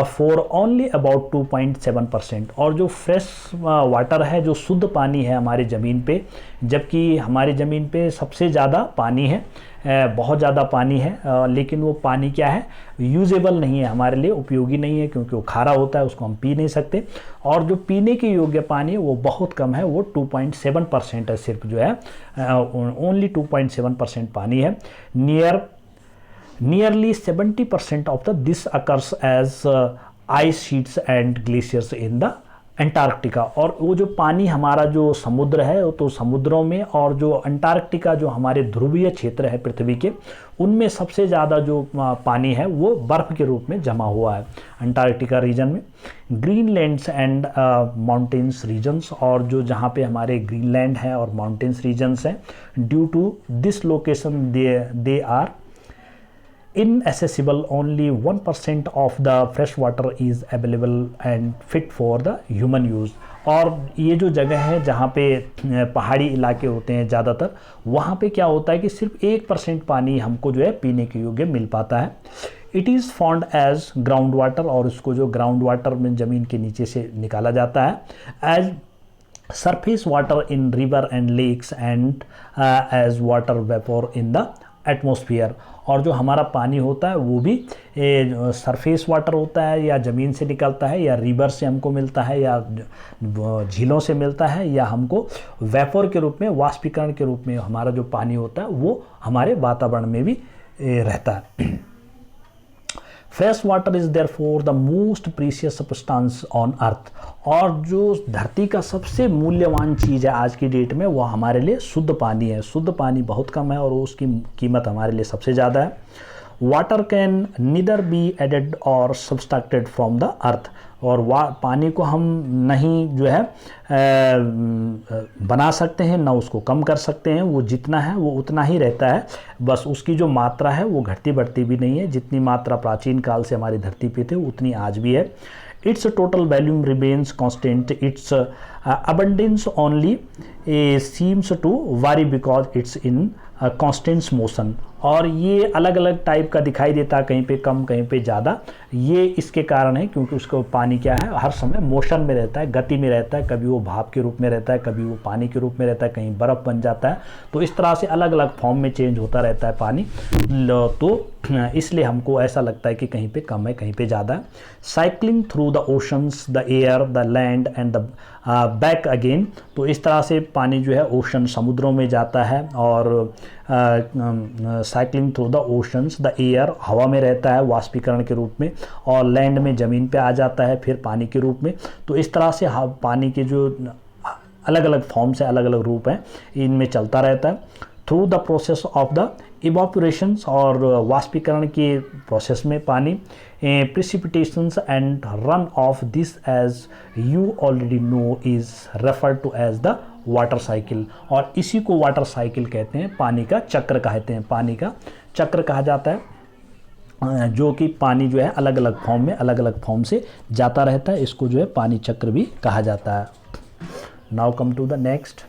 for only about 2.7%। और जो फ्रेश वाटर है, जो शुद्ध पानी है हमारी ज़मीन पे, जबकि हमारी ज़मीन पे सबसे ज़्यादा पानी है, बहुत ज़्यादा पानी है, लेकिन वो पानी क्या है, यूजेबल नहीं है, हमारे लिए उपयोगी नहीं है, क्योंकि वो खारा होता है, उसको हम पी नहीं सकते। और जो पीने के योग्य पानी है वो बहुत कम है, वो 2.7% है, सिर्फ जो है ओनली 2.7% पानी है। Nearly 70% of this occurs as ice sheets and glaciers in the Antarctica. और वो जो पानी हमारा जो समुद्र है तो समुद्रों में, और जो अंटार्कटिका जो हमारे ध्रुवीय क्षेत्र है पृथ्वी के, उनमें सबसे ज़्यादा जो पानी है वो बर्फ़ के रूप में जमा हुआ है अंटार्कटिका रीजन में। ग्रीनलैंड्स एंड माउंटेन्स रीजन्स, और जो जहाँ पे हमारे ग्रीनलैंड है और माउंटेन्स रीजन्स हैं, due to this location they are inaccessible. Only 1% of the fresh water is available and fit for the human use. और ये जो जगह है जहाँ पे पहाड़ी इलाके होते हैं ज़्यादातर, वहाँ पे क्या होता है कि सिर्फ 1% पानी हमको जो है पीने के योग्य मिल पाता है। It is found as ground water, और उसको जो ग्राउंड वाटर में ज़मीन के नीचे से निकाला जाता है, as surface water in river and lakes and as water vapour in the atmosphere. और जो हमारा पानी होता है वो भी सरफेस वाटर होता है, या ज़मीन से निकलता है, या रिवर से हमको मिलता है, या झीलों से मिलता है, या हमको वेपर के रूप में, वाष्पीकरण के रूप में हमारा जो पानी होता है वो हमारे वातावरण में भी रहता है। Fresh water is therefore the most precious substance on earth. और जो धरती का सबसे मूल्यवान चीज़ है आज की डेट में वो हमारे लिए शुद्ध पानी है। शुद्ध पानी बहुत कम है और उसकी कीमत हमारे लिए सबसे ज़्यादा है। Water can neither be added और सब्सट्रैक्टेड फ्रॉम द अर्थ। और पानी को हम नहीं जो है बना सकते हैं, ना उसको कम कर सकते हैं। वो जितना है वो उतना ही रहता है, बस उसकी जो मात्रा है वो घटती बढ़ती भी नहीं है। जितनी मात्रा प्राचीन काल से हमारी धरती पे थी उतनी आज भी है। It's total volume remains constant, it's abundance only seems to vary because it's in constant motion। और ये अलग अलग टाइप का दिखाई देता है, कहीं पे कम कहीं पे ज़्यादा। ये इसके कारण है क्योंकि उसका पानी क्या है, हर समय मोशन में रहता है, गति में रहता है। कभी वो भाप के रूप में रहता है, कभी वो पानी के रूप में रहता है, कहीं बर्फ़ बन जाता है। तो इस तरह से अलग अलग फॉर्म में चेंज होता रहता है पानी। तो इसलिए हमको ऐसा लगता है कि कहीं पे कम है, कहीं पे ज़्यादा है। Cycling through the oceans, the air, the land and the back again. तो इस तरह से पानी जो है ओशन, समुद्रों में जाता है, और cycling through the oceans, the air, हवा में रहता है वाष्पीकरण के रूप में, और लैंड में ज़मीन पे आ जाता है फिर पानी के रूप में। तो इस तरह से पानी के जो अलग अलग फॉर्म से अलग अलग रूप हैं इनमें चलता रहता है। Through the process of the evaporations, और वाष्पीकरण के प्रोसेस में पानी, precipitations and run off this as you already know is referred to as the water cycle. और इसी को वाटर साइकिल कहते हैं, पानी का चक्र कहते हैं, पानी का चक्र कहा जाता है। जो कि पानी जो है अलग अलग फॉर्म में, अलग अलग फॉर्म से जाता रहता है, इसको जो है पानी चक्र भी कहा जाता है। Now come to the next.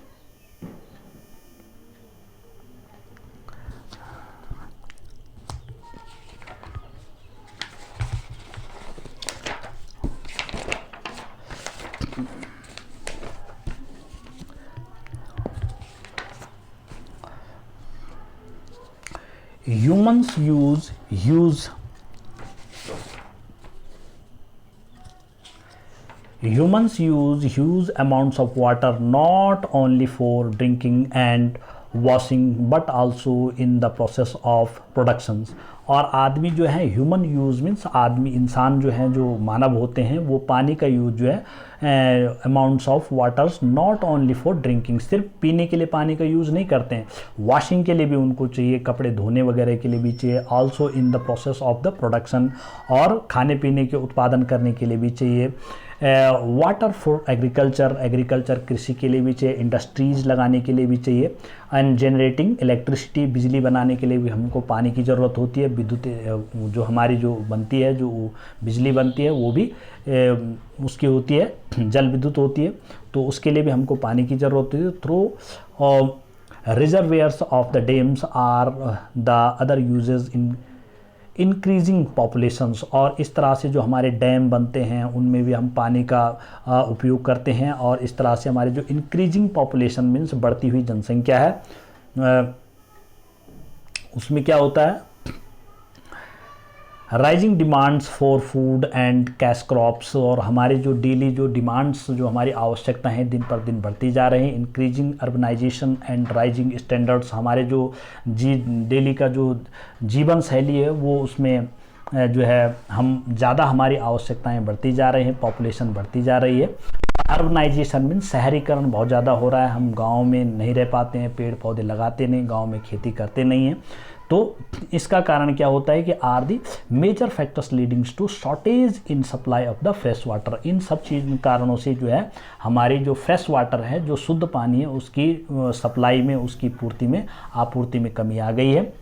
Humans use huge amounts of water not only for drinking and washing but also in the process of productions। और आदमी जो है, ह्यूमन यूज़ मीन्स आदमी, इंसान जो है, जो मानव होते हैं, वो पानी का यूज़ जो है amounts of waters not only for drinking, सिर्फ पीने के लिए पानी का यूज़ नहीं करते हैं, वॉशिंग के लिए भी उनको चाहिए, कपड़े धोने वगैरह के लिए भी चाहिए, also in the process of the production, और खाने पीने के उत्पादन करने के लिए भी चाहिए। वाटर फॉर एग्रीकल्चर कृषि के लिए भी चाहिए, इंडस्ट्रीज़ लगाने के लिए भी चाहिए, एंड जनरेटिंग इलेक्ट्रिसिटी, बिजली बनाने के लिए भी हमको पानी की ज़रूरत होती है। विद्युत जो हमारी जो बनती है, जो बिजली बनती है वो भी उसकी होती है, जल विद्युत होती है, तो उसके लिए भी हमको पानी की ज़रूरत होती है। Through reservoirs of the dams are the other uses in increasing populations. और इस तरह से जो हमारे डैम बनते हैं उनमें भी हम पानी का उपयोग करते हैं, और इस तरह से हमारे जो इंक्रीजिंग पॉपुलेशन मीन्स बढ़ती हुई जनसंख्या है, उसमें क्या होता है, rising demands for food and cash crops. और हमारे जो डेली जो डिमांड्स, जो हमारी आवश्यकताएं हैं दिन पर दिन बढ़ती जा रही हैं। Increasing urbanization and rising standards, हमारे जो डेली का जो जीवन शैली है वो उसमें जो है हम ज़्यादा हमारी आवश्यकताएं बढ़ती जा रही हैं, पॉपुलेशन बढ़ती जा रही है। अर्बनाइजेशन मीन शहरीकरण बहुत ज़्यादा हो रहा है, हम गांव में नहीं रह पाते हैं, पेड़ पौधे लगाते नहीं, गांव में खेती करते नहीं हैं। तो इसका कारण क्या होता है कि are the major factors leadings to shortage in supply of the fresh water. इन सब चीज़ कारणों से जो है हमारी जो फ्रेश वाटर है, जो शुद्ध पानी है, उसकी सप्लाई में, उसकी पूर्ति में, आपूर्ति में कमी आ गई है।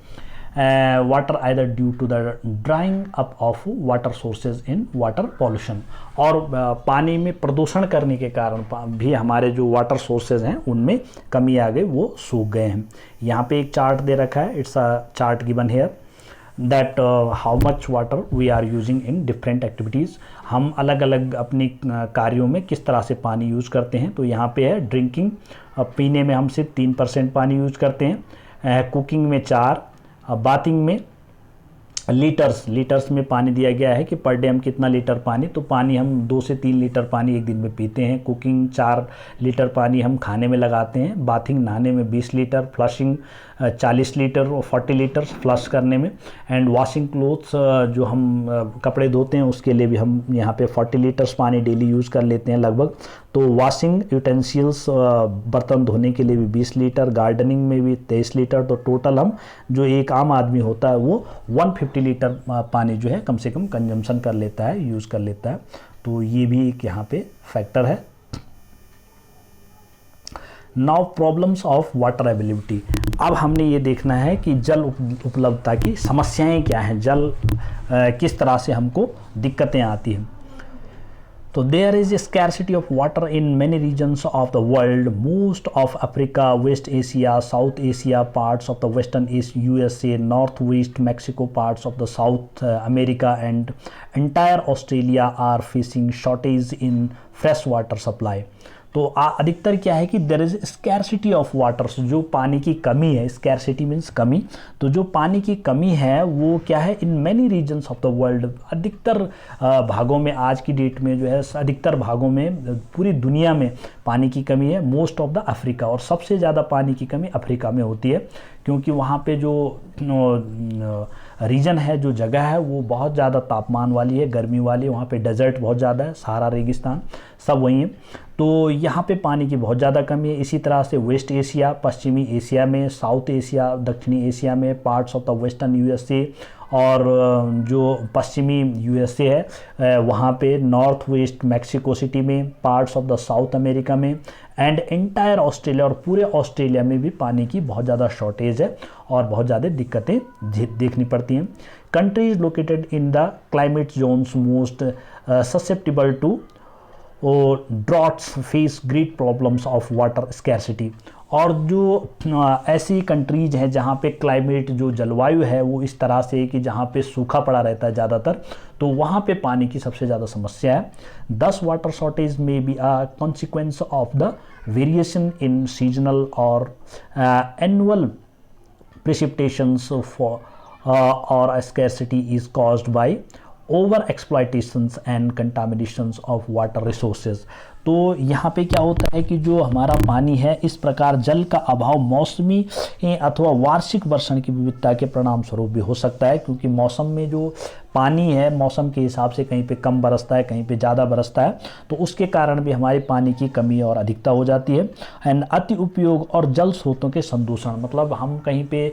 Water either due to the drying up of water sources in water pollution, और पानी में प्रदूषण करने के कारण भी हमारे जो वाटर सोर्सेज हैं उनमें कमी आ गई, वो सूख गए हैं। यहाँ पे एक चार्ट दे रखा है, it's a chart given here that how much water we are using in different activities. हम अलग अलग अपनी कार्यों में किस तरह से पानी यूज़ करते हैं। तो यहाँ पे है ड्रिंकिंग, पीने में हम सिर्फ 3% पानी यूज़ करते हैं, कुकिंग में 4, बाथिंग में लीटर्स में पानी दिया गया है कि पर डे हम कितना लीटर पानी, तो पानी हम 2 से 3 लीटर पानी एक दिन में पीते हैं। कुकिंग 4 लीटर पानी हम खाने में लगाते हैं। बाथिंग नहाने में 20 लीटर, फ्लशिंग 40 लीटर और 40 लीटर फ्लश करने में। एंड वॉशिंग क्लोथ्स, जो हम कपड़े धोते हैं उसके लिए भी हम यहाँ पे 40 लीटर्स पानी डेली यूज़ कर लेते हैं लगभग। तो वॉशिंग यूटेंसिल्स, बर्तन धोने के लिए भी 20 लीटर, गार्डनिंग में भी 23 लीटर। तो टोटल हम जो एक आम आदमी होता है वो 150 लीटर पानी जो है कम से कम कंजम्पशन कर लेता है, यूज़ कर लेता है। तो ये भी एक यहाँ पे फैक्टर है। Now problems of water availability. अब हमने ये देखना है कि जल उपलब्धता की समस्याएं क्या हैं, जल किस तरह से हमको दिक्कतें आती हैं। तो there is scarcity of water in many regions of the world, most of Africa, West Asia, South Asia, parts of the western east USA, north west Mexico, parts of the South America and entire Australia are facing shortage in fresh water supply. तो अधिकतर क्या है कि there is scarcity of waters, जो पानी की कमी है, स्कैरसिटी मीन्स कमी। तो जो पानी की कमी है वो क्या है, इन many regions of the world, अधिकतर भागों में, आज की डेट में जो है अधिकतर भागों में पूरी दुनिया में पानी की कमी है। मोस्ट ऑफ द अफ्रीका, और सबसे ज़्यादा पानी की कमी अफ्रीका में होती है, क्योंकि वहाँ पे जो रीजन है, जो जगह है वो बहुत ज़्यादा तापमान वाली है, गर्मी वाली है। वहाँ पे डेजर्ट बहुत ज़्यादा है, सहारा रेगिस्तान सब वहीं है। तो यहाँ पे पानी की बहुत ज़्यादा कमी है। इसी तरह से वेस्ट एशिया, पश्चिमी एशिया में, साउथ एशिया, दक्षिणी एशिया में, parts of the western USA, और जो पश्चिमी यूएसए है वहाँ पे, नॉर्थ वेस्ट मैक्सिको सिटी में, parts of the South America में, एंड एंटायर ऑस्ट्रेलिया, और पूरे ऑस्ट्रेलिया में भी पानी की बहुत ज़्यादा शॉर्टेज है और बहुत ज़्यादा दिक्कतें देखनी पड़ती हैं। Countries located in the climate zones most susceptible to droughts face great problems of water scarcity. और जो ऐसी कंट्रीज हैं जहाँ पे क्लाइमेट, जो जलवायु है वो इस तरह से कि जहाँ पे सूखा पड़ा रहता है ज़्यादातर, तो वहाँ पे पानी की सबसे ज़्यादा समस्या है। 10 वाटर शॉर्टेज में be a consequence of the variation in seasonal और एनुअल प्रेसिपिटेशंस और scarcity is caused by over exploitations and contaminations of water resources. तो यहाँ पे क्या होता है कि जो हमारा पानी है, इस प्रकार जल का अभाव मौसमी अथवा वार्षिक वर्षण की विविधता के परिणाम स्वरूप भी हो सकता है, क्योंकि मौसम में जो पानी है मौसम के हिसाब से कहीं पे कम बरसता है, कहीं पे ज़्यादा बरसता है, तो उसके कारण भी हमारी पानी की कमी और अधिकता हो जाती है। एंड अति उपयोग और जल स्रोतों के संदूषण, मतलब हम कहीं पे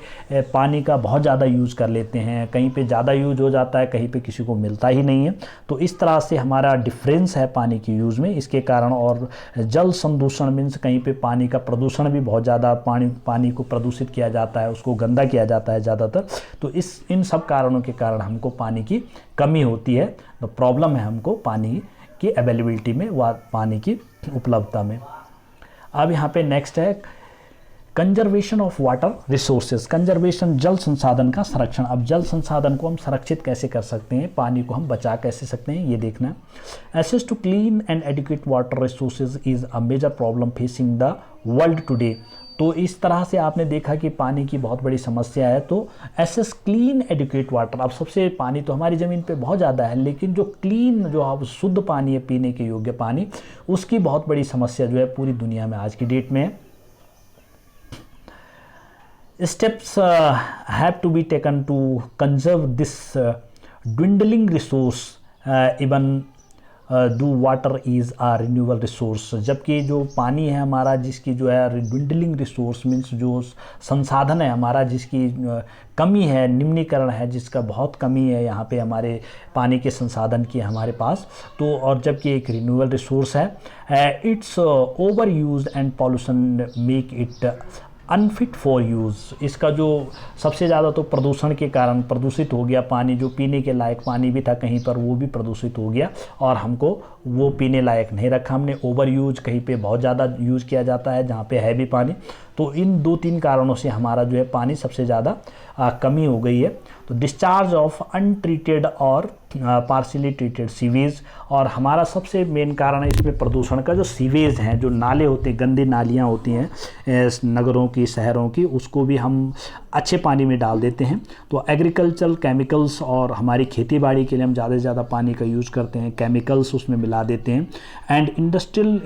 पानी का बहुत ज़्यादा यूज़ कर लेते हैं, कहीं पे ज़्यादा यूज हो जाता है, कहीं पे किसी को मिलता ही नहीं है। तो इस तरह से हमारा डिफरेंस है पानी की यूज़ में, इसके कारण। और जल संदूषण मीन्स कहीं पे पानी का प्रदूषण भी बहुत ज़्यादा, पानी को प्रदूषित किया जाता है, उसको गंदा किया जाता है ज़्यादातर। तो इन सब कारणों के कारण हमको पानी की कमी होती है। तो प्रॉब्लम है हमको पानी की अवेलेबिलिटी में, व पानी की उपलब्धता में। अब यहाँ पे नेक्स्ट है conservation of water resources. Conservation, जल संसाधन का संरक्षण। अब जल संसाधन को हम संरक्षित कैसे कर सकते हैं, पानी को हम बचा कैसे सकते हैं, ये देखना है। Access to clean and adequate water resources is a major problem facing the world today. तो इस तरह से आपने देखा कि पानी की बहुत बड़ी समस्या है। तो एक्सेस क्लीन एडिक्वेट वाटर, अब सबसे पानी तो हमारी ज़मीन पे बहुत ज़्यादा है, लेकिन जो क्लीन, जो अब शुद्ध पानी है, पीने के योग्य पानी, उसकी बहुत बड़ी समस्या जो है पूरी दुनिया में आज की डेट में है। Steps have to be taken to conserve this dwindling resource even do water is a renewable resource, जबकि जो पानी है हमारा जिसकी जो है dwindling resource मीन्स जो संसाधन है हमारा जिसकी कमी है, निम्नीकरण है, जिसका बहुत कमी है यहाँ पे हमारे पानी के संसाधन की हमारे पास, तो और जबकि एक रिन्यूएबल रिसोर्स है, it's over use and pollution make it unfit for use. इसका जो सबसे ज़्यादा तो प्रदूषण के कारण प्रदूषित हो गया पानी, जो पीने के लायक पानी भी था कहीं पर वो भी प्रदूषित हो गया और हमको वो पीने लायक नहीं रखा हमने। ओवर यूज, कहीं पे बहुत ज़्यादा यूज़ किया जाता है जहाँ पे है भी पानी। तो इन 2-3 कारणों से हमारा जो है पानी सबसे ज़्यादा कमी हो गई है। तो डिस्चार्ज ऑफ अनट्रीटेड और पार्शियली ट्रीटेड सीवेज, और हमारा सबसे मेन कारण है इसमें प्रदूषण का जो सीवेज हैं, जो नाले होते हैं, गंदी नालियाँ होती हैं नगरों की, शहरों की, उसको भी हम अच्छे पानी में डाल देते हैं। तो एग्रीकल्चरल केमिकल्स, और हमारी खेती बाड़ी के लिए हम ज़्यादा से ज़्यादा पानी का यूज़ करते हैं, केमिकल्स उसमें मिला देते हैं। And industrial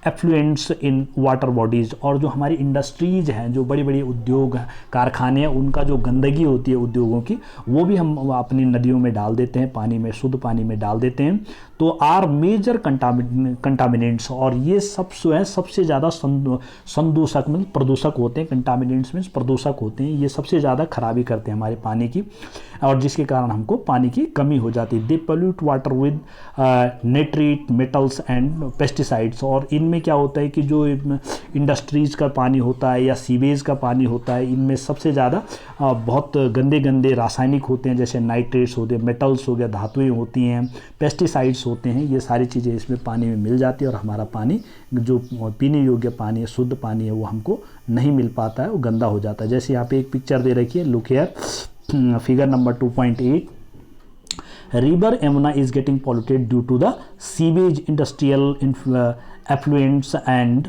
effluents in water bodies, और जो हमारी इंडस्ट्रीज़ हैं, जो बड़ी बड़ी उद्योग कारखाने हैं, उनका जो गंदगी होती है उद्योगों की, वो भी हम अपनी नदियों में डाल देते हैं, पानी में, शुद्ध पानी में डाल देते हैं। तो आर मेजर कंटामिनेंट्स, और ये सब जो है सबसे ज़्यादा संदूषक मतलब प्रदूषक होते हैं। कंटामिनेंट्स मीन्स प्रदूषक होते हैं, ये सबसे ज़्यादा खराबी करते हैं हमारे पानी की, और जिसके कारण हमको पानी की कमी हो जाती है। They pollute water with nitrate, metals and pesticides, और इनमें क्या होता है कि जो इंडस्ट्रीज़ का पानी होता है या सीवेज का पानी होता है, इनमें सबसे ज़्यादा बहुत गंदे गंदे रासायनिक होते हैं, जैसे नाइट्रेट्स होते हैं, मेटल्स हो गया, धातुएँ होती हैं, पेस्टिसाइड्स होते हैं, ये सारी चीज़ें इसमें पानी में मिल जाती है, और हमारा पानी जो पीने योग्य पानी है, शुद्ध पानी है, वो हमको नहीं मिल पाता है, वो गंदा हो जाता है। जैसे यहाँ पे एक पिक्चर दे रखी है, look here, figure number 2.8, river Yamuna is getting polluted due to the sewage, industrial effluents and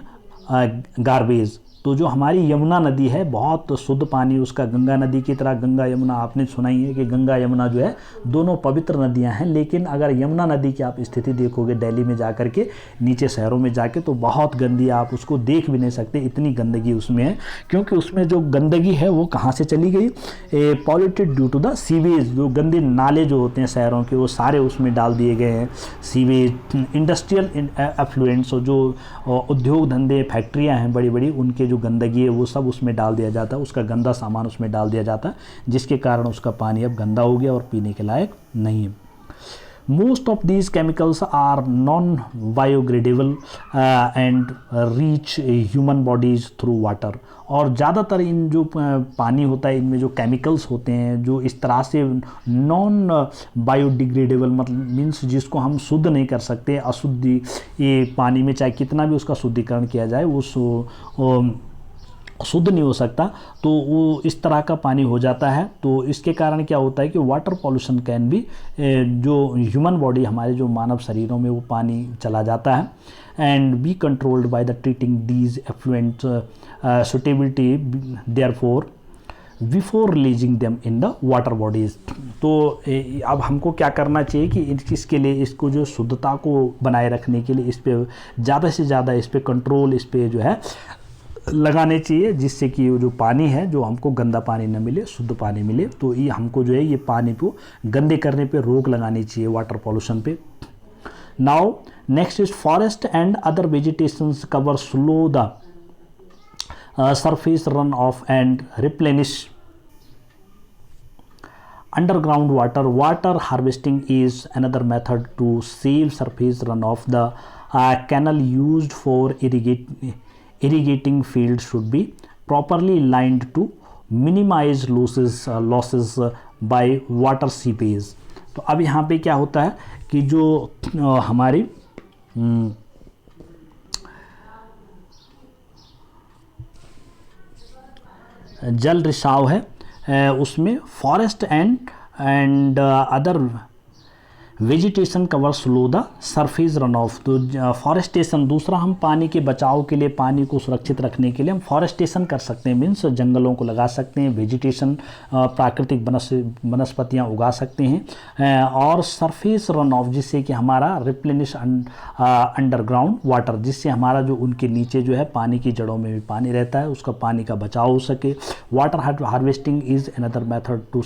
garbage. तो जो हमारी यमुना नदी है, बहुत शुद्ध पानी उसका, गंगा नदी की तरह, गंगा यमुना आपने सुना ही है कि गंगा यमुना जो है दोनों पवित्र नदियां हैं, लेकिन अगर यमुना नदी की आप स्थिति देखोगे दिल्ली में जाकर के, नीचे शहरों में जाके, तो बहुत गंदी, आप उसको देख भी नहीं सकते, इतनी गंदगी उसमें है। क्योंकि उसमें जो गंदगी है वो कहाँ से चली गई, polluted due to the sewage, जो गंदे नाले जो होते हैं शहरों के, वो सारे उसमें डाल दिए गए हैं, सीवेज। इंडस्ट्रियल एफ्लुएंट्स, जो उद्योग धंधे, फैक्ट्रियाँ हैं बड़ी बड़ी, उनके जो गंदगी है वो सब उसमें डाल दिया जाता है, उसका गंदा सामान उसमें डाल दिया जाता है, जिसके कारण उसका पानी अब गंदा हो गया और पीने के लायक नहीं है। Most of these chemicals are non biodegradable and reach human bodies through water, और ज़्यादातर इन जो पानी होता है, इनमें जो केमिकल्स होते हैं, जो इस तरह से नॉन बायोडिग्रेडेबल मतलब मीन्स जिसको हम शुद्ध नहीं कर सकते, अशुद्धि, ये पानी में चाहे कितना भी उसका शुद्धिकरण किया जाए वो शुद्ध नहीं हो सकता, तो वो इस तरह का पानी हो जाता है। तो इसके कारण क्या होता है कि वाटर पॉल्यूशन कैन भी, जो ह्यूमन बॉडी, हमारे जो मानव शरीरों में वो पानी चला जाता है, and be controlled by the treating these effluent suitability therefore before releasing them in the water bodies. तो अब हमको क्या करना चाहिए कि इसके लिए, इसको जो शुद्धता को बनाए रखने के लिए, इस पर ज़्यादा से ज़्यादा इस पर कंट्रोल, इस पर जो है लगाने चाहिए, जिससे कि जो पानी है, जो हमको गंदा पानी न मिले, शुद्ध पानी मिले। तो ये हमको जो है ये पानी को गंदे करने पे रोक लगानी चाहिए, वाटर पॉल्यूशन पे। Now next is forest and other vegetations cover slow the surface run off and replenish underground water. Water harvesting is another method to save surface runoff. The canal used for irrigating fields should be properly lined to minimize losses by water seepage. तो अब यहाँ पे क्या होता है कि जो हमारी जल रिसाव है, उसमें forest and other vegetation cover slow the surface run of. तो फॉरेस्टेशन, दूसरा हम पानी के बचाव के लिए, पानी को सुरक्षित रखने के लिए हम फॉरेस्टेशन कर सकते हैं, मीन्स जंगलों को लगा सकते हैं, वेजिटेशन प्राकृतिक वनस्पतियाँ उगा सकते हैं, और सरफेस रन ऑफ जिससे कि हमारा रिप्लेनिश अंडरग्राउंड वाटर, जिससे हमारा जो उनके नीचे जो है पानी की जड़ों में भी पानी रहता है, उसका पानी का बचाव हो सके। Water harvesting is another method to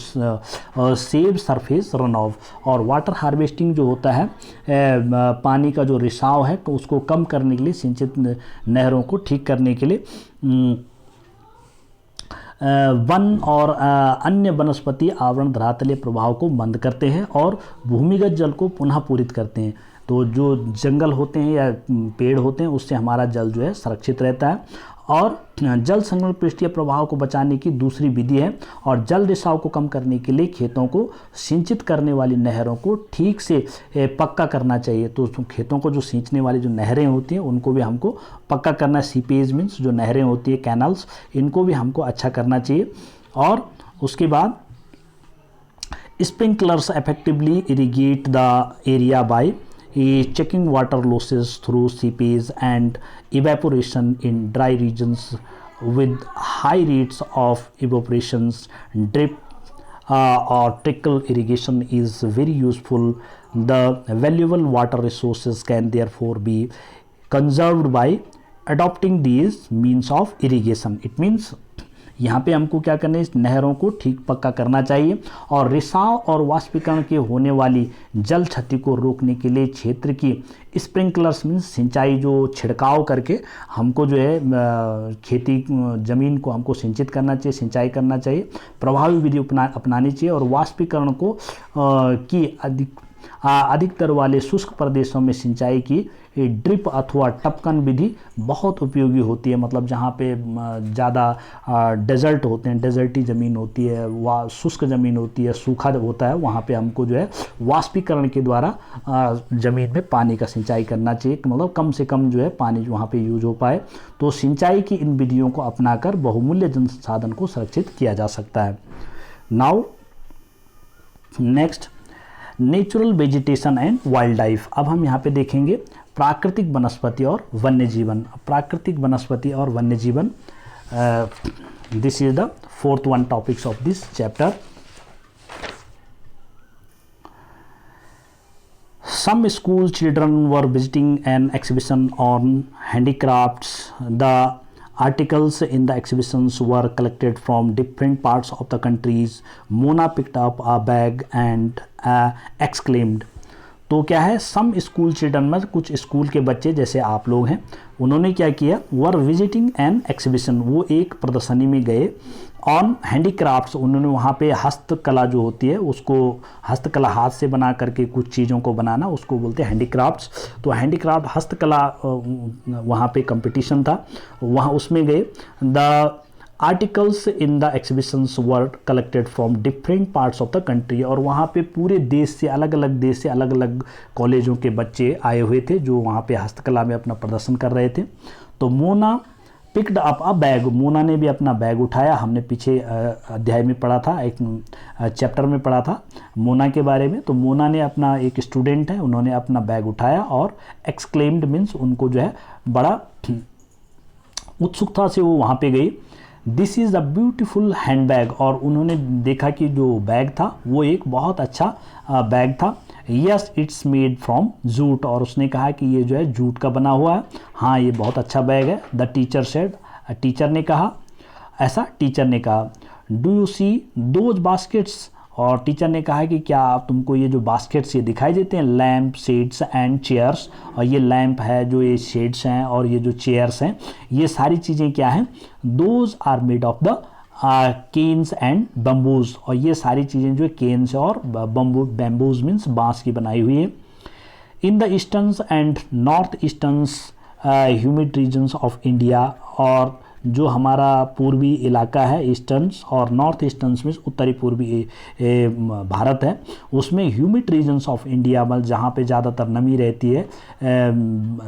save surface run off. और वाटर हार्वेस्टिंग जो होता है पानी का जो रिसाव है तो उसको कम करने के लिए, सिंचित नहरों को ठीक करने के लिए वन और अन्य वनस्पति आवरण धरातलीय प्रभाव को मंद करते हैं और भूमिगत जल को पुनः पूरित करते हैं। तो जो जंगल होते हैं या पेड़ होते हैं उससे हमारा जल जो है सुरक्षित रहता है। और जल संग्रहण पृष्ठीय प्रभाव को बचाने की दूसरी विधि है, और जल रिसाव को कम करने के लिए खेतों को सिंचित करने वाली नहरों को ठीक से पक्का करना चाहिए। तो खेतों को जो सींचने वाली जो नहरें होती हैं उनको भी हमको पक्का करना, सीपेज मीन्स जो नहरें होती है, कैनल्स, इनको भी हमको अच्छा करना चाहिए। और उसके बाद sprinklers effectively irrigate the area bye checking water losses through seepage and evaporation in dry regions with high rates of evaporations. Drip or trickle irrigation is very useful. The valuable water resources can therefore be conserved by adopting these means of irrigation. It means यहाँ पे हमको क्या करना है, इस नहरों को ठीक पक्का करना चाहिए, और रिसाव और वाष्पीकरण के होने वाली जल क्षति को रोकने के लिए क्षेत्र की स्प्रिंकलर्स मीन्स सिंचाई, जो छिड़काव करके हमको जो है खेती ज़मीन को हमको सिंचित करना चाहिए, सिंचाई करना चाहिए, प्रभावी विधि अपनानी चाहिए। और वाष्पीकरण को की अधिकतर वाले शुष्क प्रदेशों में सिंचाई की ड्रिप अथवा टपकन विधि बहुत उपयोगी होती है। मतलब जहाँ पे ज़्यादा डेजर्ट होते हैं, डेजर्टी ज़मीन होती है, शुष्क ज़मीन होती है, सूखा होता है, वहाँ पे हमको जो है वाष्पीकरण के द्वारा ज़मीन में पानी का सिंचाई करना चाहिए, मतलब कम से कम जो है पानी वहाँ पे यूज हो पाए। तो सिंचाई की इन विधियों को अपनाकर बहुमूल्य जल संसाधन को सुरक्षित किया जा सकता है। Now next, natural vegetation and wild life. अब हम यहाँ पे देखेंगे प्राकृतिक वनस्पति और वन्य जीवन। प्राकृतिक वनस्पति और वन्य जीवन, this is the fourth one topics of this chapter. Some school children were visiting an exhibition on handicrafts. The articles in the exhibitions were collected from different parts of the countries. Mona picked up a bag and exclaimed. तो क्या है, सम school children में कुछ school के बच्चे जैसे आप लोग हैं, उन्होंने क्या किया, वर विजिटिंग एन एक्सिबिशन, वो एक प्रदर्शनी में गए, ऑन हैंडीक्राफ्ट्स, उन्होंने वहाँ पे हस्तकला जो होती है उसको, हस्तकला हाथ से बना करके कुछ चीज़ों को बनाना, उसको बोलते हैं हैंडीक्राफ्ट्स। तो हैंडीक्राफ्ट हस्तकला वहाँ पे कंपटीशन था, वहाँ उसमें गए। The articles in the exhibitions were collected from different parts of the country, और वहाँ पे पूरे देश से, अलग अलग देश से अलग अलग कॉलेजों के बच्चे आए हुए थे जो वहाँ पे हस्तकला में अपना प्रदर्शन कर रहे थे। तो मोना पिक्ड अप अ बैग, मोना ने भी अपना बैग उठाया। हमने पीछे अध्याय में पढ़ा था, एक चैप्टर में पढ़ा था मोना के बारे में। तो मोना ने अपना, एक स्टूडेंट है, उन्होंने अपना बैग उठाया और एक्सक्लेम्ड मीन्स उनको जो है बड़ा उत्सुकता से वो वहाँ पे गई। This is a beautiful hand bag, और उन्होंने देखा कि जो बैग था वो एक बहुत अच्छा बैग था। Yes it's made from jute, और उसने कहा कि ये जो है जूट का बना हुआ है, हाँ ये बहुत अच्छा बैग है। द टीचर सेड, टीचर ने कहा, ऐसा टीचर ने कहा। Do you see those baskets, और टीचर ने कहा कि क्या आप, तुमको ये जो बास्केट्स ये दिखाई देते हैं, लैम्प, शेड्स एंड चेयर्स, और ये लैम्प है, जो ये शेड्स हैं और ये जो चेयर्स हैं, ये सारी चीज़ें क्या हैं, those are made of the canes and bamboos, और ये सारी चीज़ें जो केन्स और बैम्बूज मीन्स बांस की बनाई हुई है। In the easterns and north easterns humid regions of India, और जो हमारा पूर्वी इलाका है ईस्टर्न्स और नॉर्थ ईस्टर्न्स में उत्तरी पूर्वी भारत है, उसमें ह्यूमिड रीजन्स ऑफ इंडिया मतलब जहाँ पे ज़्यादातर नमी रहती है,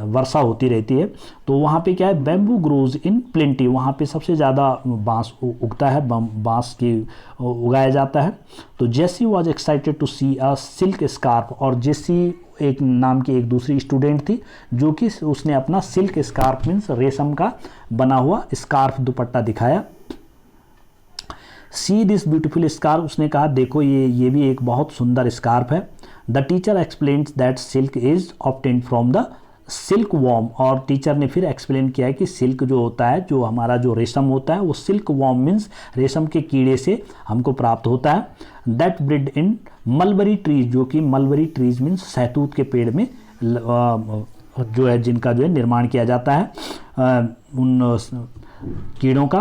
वर्षा होती रहती है, तो वहाँ पे क्या है, बैम्बू ग्रोज इन प्लेंटी, वहाँ पे सबसे ज़्यादा बांस उगता है, बांस की उगाया जाता है। तो Jessie was excited to see a silk scarf, और जेसी एक नाम की एक दूसरी स्टूडेंट थी जो कि उसने अपना सिल्क स्कार्फ मीन्स रेशम का बना हुआ स्कार्फ दुपट्टा दिखाया। सी दिस ब्यूटीफुल स्कार्फ, उसने कहा देखो ये भी एक बहुत सुंदर स्कार्फ है। The teacher explains that silk is obtained from the silk worm, और टीचर ने फिर एक्सप्लेन किया है कि सिल्क जो होता है, जो हमारा जो रेशम होता है वो सिल्क वॉर्म मीन्स रेशम के कीड़े से हमको प्राप्त होता है। That breed in mulberry trees, जो कि मलबरी ट्रीज मीन्स सहतूत के पेड़ में जो है जिनका जो है निर्माण किया जाता है उन कीड़ों का।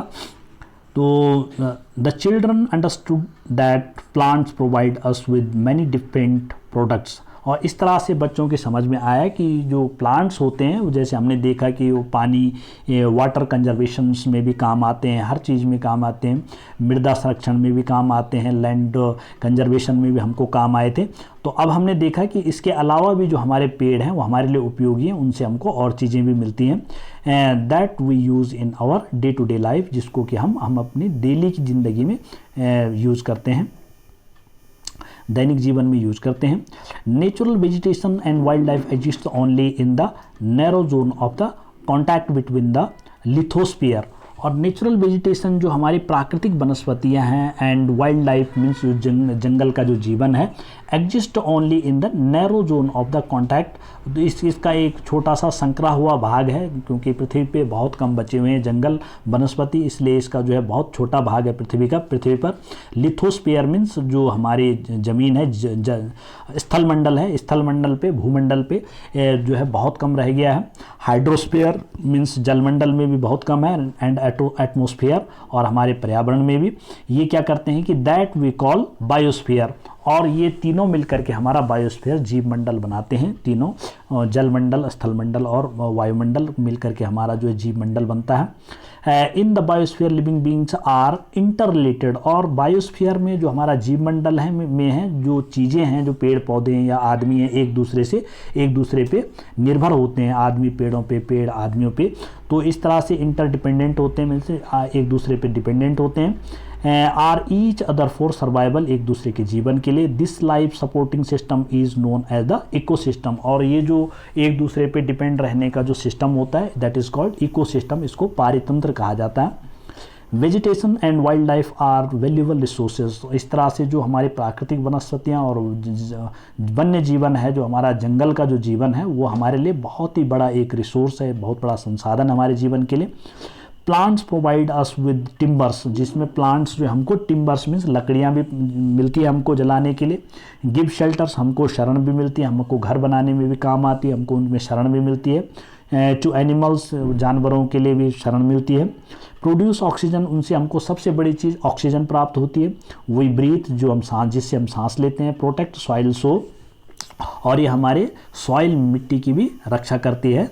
तो the children understood that plants provide us with many different products, और इस तरह से बच्चों की समझ में आया कि जो प्लांट्स होते हैं, जैसे हमने देखा कि वो पानी वाटर कंजर्वेशन में भी काम आते हैं, हर चीज़ में काम आते हैं, मृदा संरक्षण में भी काम आते हैं, लैंड कंजर्वेशन में भी हमको काम आए थे। तो अब हमने देखा कि इसके अलावा भी जो हमारे पेड़ हैं वो हमारे लिए उपयोगी हैं, उनसे हमको और चीज़ें भी मिलती हैं that we use in our day to day life, जिसको कि हम अपनी डेली की ज़िंदगी में यूज़ करते हैं, दैनिक जीवन में यूज करते हैं। Natural vegetation and wild life exist only in the narrow zone of the contact between the lithosphere, और नेचुरल वेजिटेशन जो हमारी प्राकृतिक वनस्पतियां हैं एंड वाइल्ड लाइफ मीन्स जंगल का जो जीवन है, exist only in the narrow zone of the contact, तो इसका एक छोटा सा संकरा हुआ भाग है, क्योंकि पृथ्वी पे बहुत कम बचे हुए हैं जंगल वनस्पति, इसलिए इसका जो है बहुत छोटा भाग है पृथ्वी का। पृथ्वी पर लिथोस्फीयर मीन्स जो हमारी ज़मीन है, स्थलमंडल है, स्थलमंडल पे भूमंडल पे जो है बहुत कम रह गया है। हाइड्रोस्फीयर मीन्स जलमंडल में भी बहुत कम है, एंड एटमोस्फीयर और हमारे पर्यावरण में भी। ये क्या करते हैं कि दैट वी कॉल बायोस्फीयर, और ये तीनों मिलकर के हमारा बायोस्फीयर जीव मंडल बनाते हैं, तीनों जलमंडल, स्थलमंडल और वायुमंडल मिलकर के हमारा जो है जीव मंडल बनता है। In the biosphere living beings are inter related, और बायोस्फीयर में जो हमारा जीव मंडल है में है जो चीज़ें हैं, जो पेड़ पौधे हैं या आदमी हैं, एक दूसरे पे निर्भर होते हैं, आदमी पेड़ों पे, पेड़ आदमियों पे, तो इस तरह से इंटरडिपेंडेंट होते हैं, मिलसे एक दूसरे पे डिपेंडेंट होते हैं। Are each other for survival, एक दूसरे के जीवन के लिए। This life supporting system is known as the ecosystem, और ये जो एक दूसरे पे डिपेंड रहने का जो सिस्टम होता है दैट इज कॉल्ड इकोसिस्टम, इसको पारितंत्र कहा जाता है। Vegetation and wild life are valuable resources, तो इस तरह से जो हमारी प्राकृतिक वनस्पतियाँ और वन्य जीवन है, जो हमारा जंगल का जो जीवन है, वो हमारे लिए बहुत ही बड़ा एक रिसोर्स है, बहुत बड़ा संसाधन हमारे जीवन के लिए। Plants provide us with timbers, जिसमें प्लांट्स जो हमको टिम्बर्स मीन्स लकड़ियाँ भी मिलती है हमको जलाने के लिए। गिव शेल्टर्स, हमको शरण भी मिलती है, हमको घर बनाने में भी काम आती है, हमको उनमें शरण भी मिलती है। टू एनिमल्स, जानवरों के लिए भी शरण मिलती है। प्रोड्यूस ऑक्सीजन, उनसे हमको सबसे बड़ी चीज़ ऑक्सीजन प्राप्त होती है। वी ब्रीथ, जो हम सांस, जिससे हम सांस लेते हैं। प्रोटेक्ट सॉइल सो, और ये हमारे सॉइल मिट्टी की भी रक्षा करती है,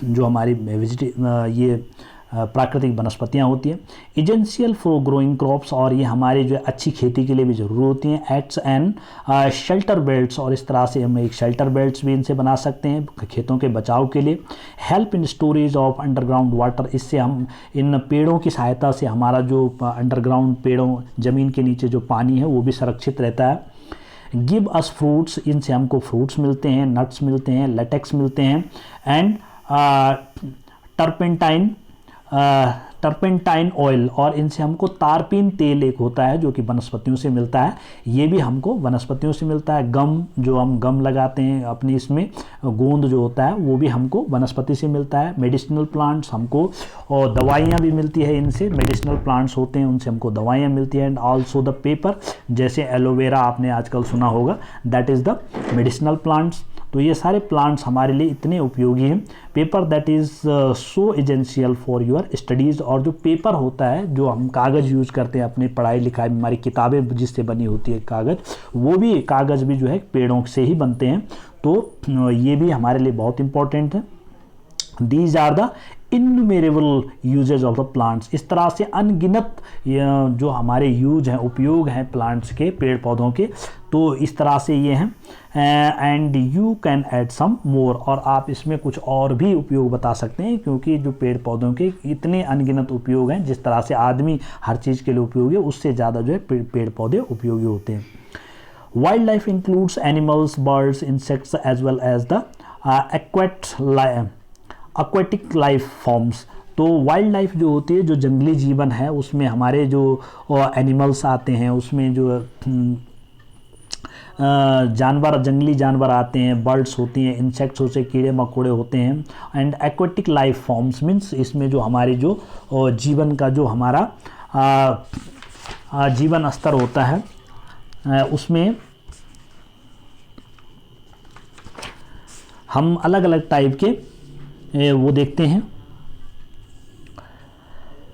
जो हमारी ये प्राकृतिक वनस्पतियाँ होती हैं। एजेंशियल फॉर ग्रोइंग क्रॉप्स, और ये हमारे जो अच्छी खेती के लिए भी ज़रूरी होती हैं। एक्ट्स एंड शेल्टर बेल्ट्स, और इस तरह से हम एक शेल्टर बेल्ट्स भी इनसे बना सकते हैं खेतों के बचाव के लिए। Help in storage of underground water, इससे हम इन पेड़ों की सहायता से हमारा जो अंडरग्राउंड पेड़ों ज़मीन के नीचे जो पानी है वो भी सुरक्षित रहता है। गिव अस फ्रूट्स, इनसे हमको फ्रूट्स मिलते हैं, नट्स मिलते हैं, लेटेक्स मिलते हैं। एंड टर्पेंटाइन ऑयल, और इनसे हमको तारपीन तेल एक होता है जो कि वनस्पतियों से मिलता है, ये भी हमको वनस्पतियों से मिलता है। गम, जो हम गम लगाते हैं अपनी, इसमें गोंद जो होता है वो भी हमको वनस्पति से मिलता है। मेडिसिनल प्लांट्स, हमको और दवाइयाँ भी मिलती है इनसे, मेडिसिनल प्लांट्स होते हैं उनसे हमको दवाइयाँ मिलती हैं। एंड ऑल्सो द पेपर, जैसे एलोवेरा आपने आजकल सुना होगा, that is the medicinal plants. तो ये सारे प्लांट्स हमारे लिए इतने उपयोगी हैं। Paper that is so essential for your studies, और जो पेपर होता है, जो हम कागज़ यूज़ करते हैं अपनी पढ़ाई लिखाई में, हमारी किताबें जिससे बनी होती है कागज़, वो भी कागज़ भी जो है पेड़ों से ही बनते हैं, तो ये भी हमारे लिए बहुत इंपॉर्टेंट है। These are the innumerable usages of the plants. इस तरह से अनगिनत जो हमारे यूज हैं, उपयोग हैं प्लांट्स के, पेड़ पौधों के, तो इस तरह से ये हैं। And you can add some more, और आप इसमें कुछ और भी उपयोग बता सकते हैं, क्योंकि जो पेड़ पौधों के इतने अनगिनत उपयोग हैं, जिस तरह से आदमी हर चीज़ के लिए उपयोगी है, उससे ज़्यादा जो है पेड़ पौधे उपयोगी होते हैं। Wild life includes animals, birds, insects as well as the aquatic life forms. तो वाइल्ड लाइफ जो होती है, जो जंगली जीवन है, उसमें हमारे जो एनिमल्स आते हैं, उसमें जो जानवर, जंगली जानवर आते हैं, बर्ड्स होती हैं, इंसेक्ट्स होते हैं, कीड़े मकोड़े होते हैं, and aquatic life forms means इसमें जो हमारे जो जीवन का जो हमारा जीवन स्तर होता है, उसमें हम अलग अलग टाइप के वो देखते हैं।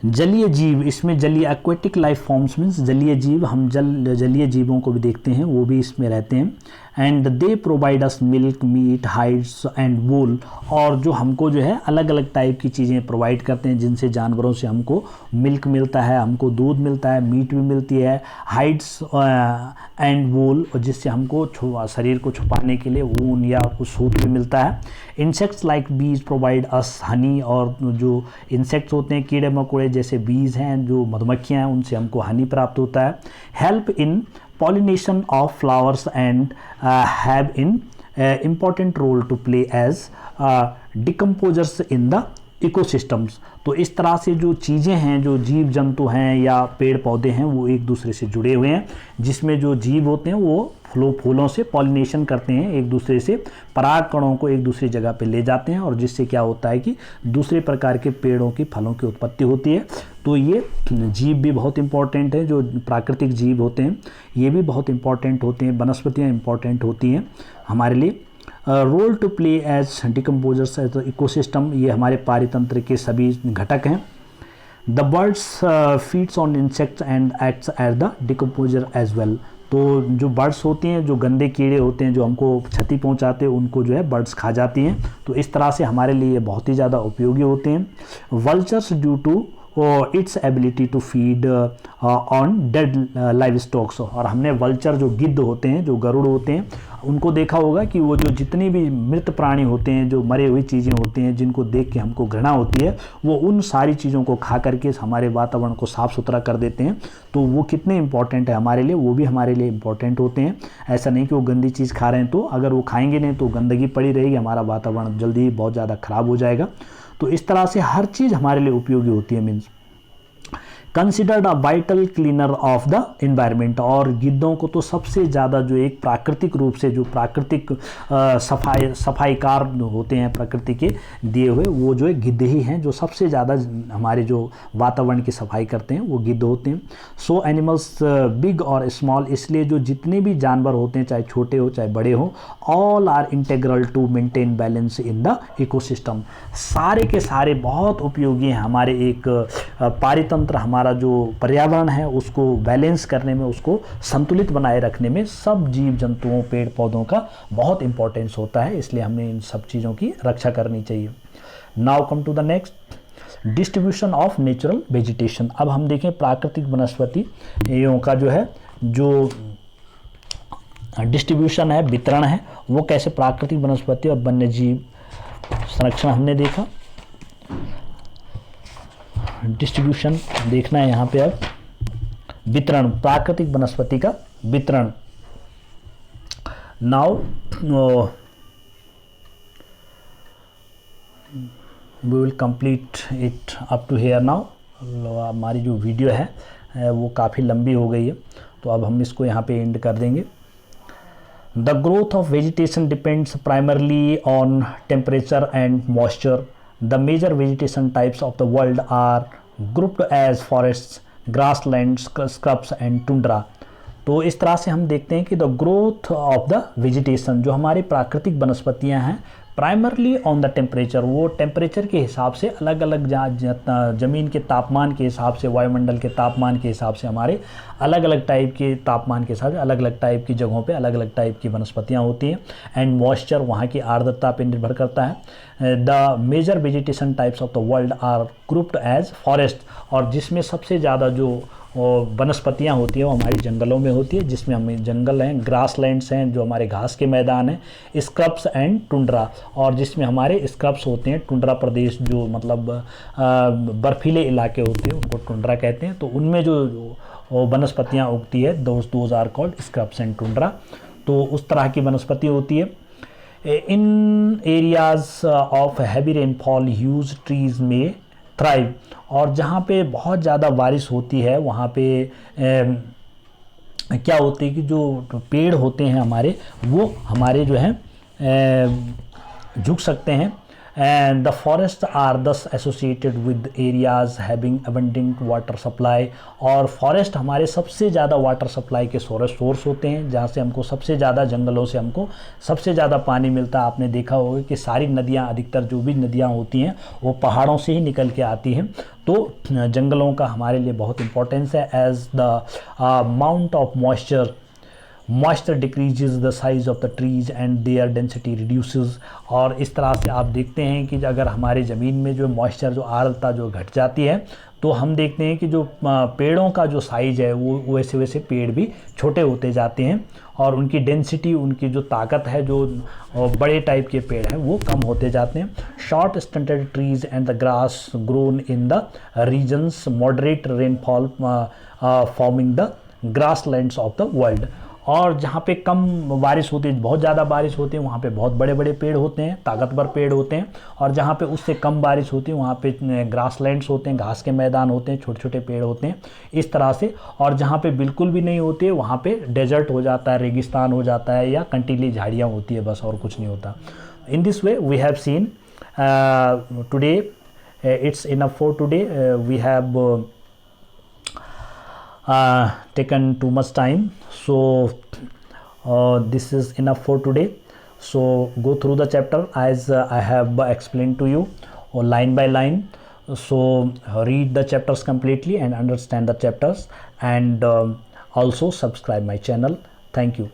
जलीय जीव, इसमें जलीय एक्वेटिक लाइफ फॉर्म्स मीन्स जलीय जीव, हम जलीय जीवों को भी देखते हैं, वो भी इसमें रहते हैं। And they provide us milk, meat, hides and wool, और जो हमको जो है अलग अलग टाइप की चीज़ें प्रोवाइड करते हैं, जिनसे जानवरों से हमको मिल्क मिलता है, हमको दूध मिलता है, मीट भी मिलती है, हाइड्स एंड वूल, और जिससे हमको शरीर को छुपाने के लिए ऊन या कुछ सूत भी मिलता है। इंसेक्ट्स लाइक बीज प्रोवाइड अस हनी, और जो इंसेक्ट्स होते हैं, कीड़े मकोड़े जैसे बीज हैं, जो मधुमक्खियाँ हैं, उनसे हमको हनी प्राप्त होता है। Help in pollination of flowers and have in important role to play as decomposers in the ecosystems। तो इस तरह से जो चीज़ें हैं, जो जीव जंतु हैं या पेड़ पौधे हैं, वो एक दूसरे से जुड़े हुए हैं, जिसमें जो जीव होते हैं वो फूलों से पॉलिनेशन करते हैं, एक दूसरे से पराग कणों को एक दूसरी जगह पे ले जाते हैं, और जिससे क्या होता है कि दूसरे प्रकार के पेड़ों की फलों की उत्पत्ति होती है। तो ये जीव भी बहुत इंपॉर्टेंट है, जो प्राकृतिक जीव होते हैं ये भी बहुत इंपॉर्टेंट होते हैं, वनस्पतियाँ इंपॉर्टेंट होती हैं हमारे लिए। Role to play as decomposers as the ecosystem, ये हमारे पारितंत्र के सभी घटक हैं। The birds feeds on insects and acts as the decomposer as well. तो जो बर्ड्स होती हैं, जो गंदे कीड़े होते हैं, जो हमको क्षति पहुंचाते हैं, उनको जो है बर्ड्स खा जाती हैं। तो इस तरह से हमारे लिए बहुत ही ज़्यादा उपयोगी होते हैं। Vultures due to its ability to feed on dead live stocks, और हमने वल्चर जो गिद्ध होते हैं, जो गरुड़ होते हैं, उनको देखा होगा कि वो जो जितनी भी मृत प्राणी होते हैं, जो मरे हुई चीज़ें होती हैं, जिनको देख के हमको घृणा होती है, वो उन सारी चीज़ों को खा करके हमारे वातावरण को साफ़ सुथरा कर देते हैं। तो वो कितने इंपॉर्टेंट है हमारे लिए, वो भी हमारे लिए इंपॉर्टेंट होते हैं। ऐसा नहीं कि वो गंदी चीज़ खा रहे हैं, तो अगर वो खाएंगे नहीं तो गंदगी पड़ी रहेगी, हमारा वातावरण जल्दी ही बहुत ज़्यादा ख़राब हो जाएगा। तो इस तरह से हर चीज़ हमारे लिए उपयोगी होती है। Means considered a vital cleaner of the environment, और गिद्धों को तो सबसे ज़्यादा जो एक प्राकृतिक रूप से जो प्राकृतिक सफाईकार होते हैं प्रकृति के दिए हुए, वो जो है गिद्ध ही हैं, जो सबसे ज़्यादा हमारे जो वातावरण की सफाई करते हैं वो गिद्ध होते हैं। सो एनिमल्स बिग और स्मॉल, इसलिए जो जितने भी जानवर होते हैं, चाहे छोटे हो चाहे बड़े हो, all are integral to maintain balance in the ecosystem. सारे के सारे बहुत उपयोगी हैं हमारे एक पारितंत्र, हमारा जो पर्यावरण है उसको बैलेंस करने में, उसको संतुलित बनाए रखने में सब जीव जंतुओं, पेड़ पौधों का बहुत इंपॉर्टेंस होता है। इसलिए हमें इन सब चीज़ों की रक्षा करनी चाहिए। Now come to the next, distribution of natural vegetation. अब हम देखें प्राकृतिक वनस्पतियों का जो है जो डिस्ट्रीब्यूशन है, वितरण है, वो कैसे प्राकृतिक वनस्पति और वन्य जीव संरक्षण हमने देखा। डिस्ट्रीब्यूशन देखना है यहाँ पे। अब वितरण, प्राकृतिक वनस्पति का वितरण। Now we will complete it up to here. नाउ हमारी जो वीडियो है वो काफ़ी लंबी हो गई है, तो अब हम इसको यहाँ पे एंड कर देंगे। The growth of vegetation depends primarily on temperature and moisture. The major vegetation types of the world are grouped as forests, grasslands, scrubs and tundra। तो इस तरह से हम देखते हैं कि the growth of the vegetation, जो हमारी प्राकृतिक वनस्पतियां हैं, प्राइमरली ऑन द टेम्परेचर, वो टेम्परेचर के हिसाब से अलग अलग ज़मीन के तापमान के हिसाब से, वायुमंडल के तापमान के हिसाब से हमारे अलग अलग टाइप के तापमान के हिसाब से अलग अलग टाइप की जगहों पे अलग अलग टाइप की वनस्पतियाँ होती हैं। एंड मॉइस्चर, वहाँ की आर्द्रता पर निर्भर करता है। The major vegetation types of the world are grouped as forest, और जिसमें सबसे ज़्यादा जो वनस्पतियाँ होती हैं वो हमारी जंगलों में होती है, जिसमें हमें जंगल हैं, ग्रासलैंड्स हैं जो हमारे घास के मैदान हैं, स्क्रब्स एंड टुंड्रा, और जिसमें हमारे स्क्रब्स होते हैं, टुंड्रा प्रदेश जो मतलब बर्फीले इलाके होते हैं उनको टुंड्रा कहते हैं। तो उनमें जो वनस्पतियाँ उगती है those are called scrubs and tundra. तो उस तरह की वनस्पति होती है। In areas of heavy rainfall huge trees में थ्राइव, और जहाँ पे बहुत ज़्यादा बारिश होती है वहाँ पे क्या होती है कि जो पेड़ होते हैं हमारे, वो हमारे जो हैं झुक सकते हैं। एंड द फॉरेस्ट आर दस associated with areas having abundant water supply, और फॉरेस्ट हमारे सबसे ज़्यादा वाटर सप्लाई के सोर्स होते हैं, जहाँ से हमको सबसे ज़्यादा, जंगलों से हमको सबसे ज़्यादा पानी मिलता है। आपने देखा होगा कि सारी नदियाँ, अधिकतर जो भी नदियाँ होती हैं वो पहाड़ों से ही निकल के आती हैं। तो जंगलों का हमारे लिए बहुत इंपॉर्टेंस है। As the amount of moisture decreases the size of the trees and their density reduces, और इस तरह से आप देखते हैं कि अगर हमारी ज़मीन में जो मॉइस्चर, जो आर्द्रता जो घट जाती है, तो हम देखते हैं कि जो पेड़ों का जो साइज़ है वो वैसे वैसे पेड़ भी छोटे होते जाते हैं, और उनकी डेंसिटी, उनकी जो ताकत है, जो बड़े टाइप के पेड़ हैं वो कम होते जाते हैं। Short stunted trees and the grass grown in the regions moderate rainfall forming the grasslands of the world, और जहाँ पे कम बारिश होती है, बहुत ज़्यादा बारिश होती है, वहाँ पे बहुत बड़े बड़े पेड़ होते हैं, ताकतवर पेड़ होते हैं, और जहाँ पे उससे कम बारिश होती है वहाँ पे ग्रासलैंड्स होते हैं, घास के मैदान होते हैं, छोटे छोटे पेड़ होते हैं, इस तरह से। और जहाँ पे बिल्कुल भी नहीं होती है वहाँ पे डेजर्ट हो जाता है, रेगिस्तान हो जाता है, या कंटीली झाड़ियाँ होती है, बस और कुछ नहीं होता। In this way we have seen today, it's enough for today, we have taken too much time, so this is enough for today. So go through the chapter as I have explained to you, or line by line. So read the chapters completely and understand the chapters, and also subscribe my channel. Thank you.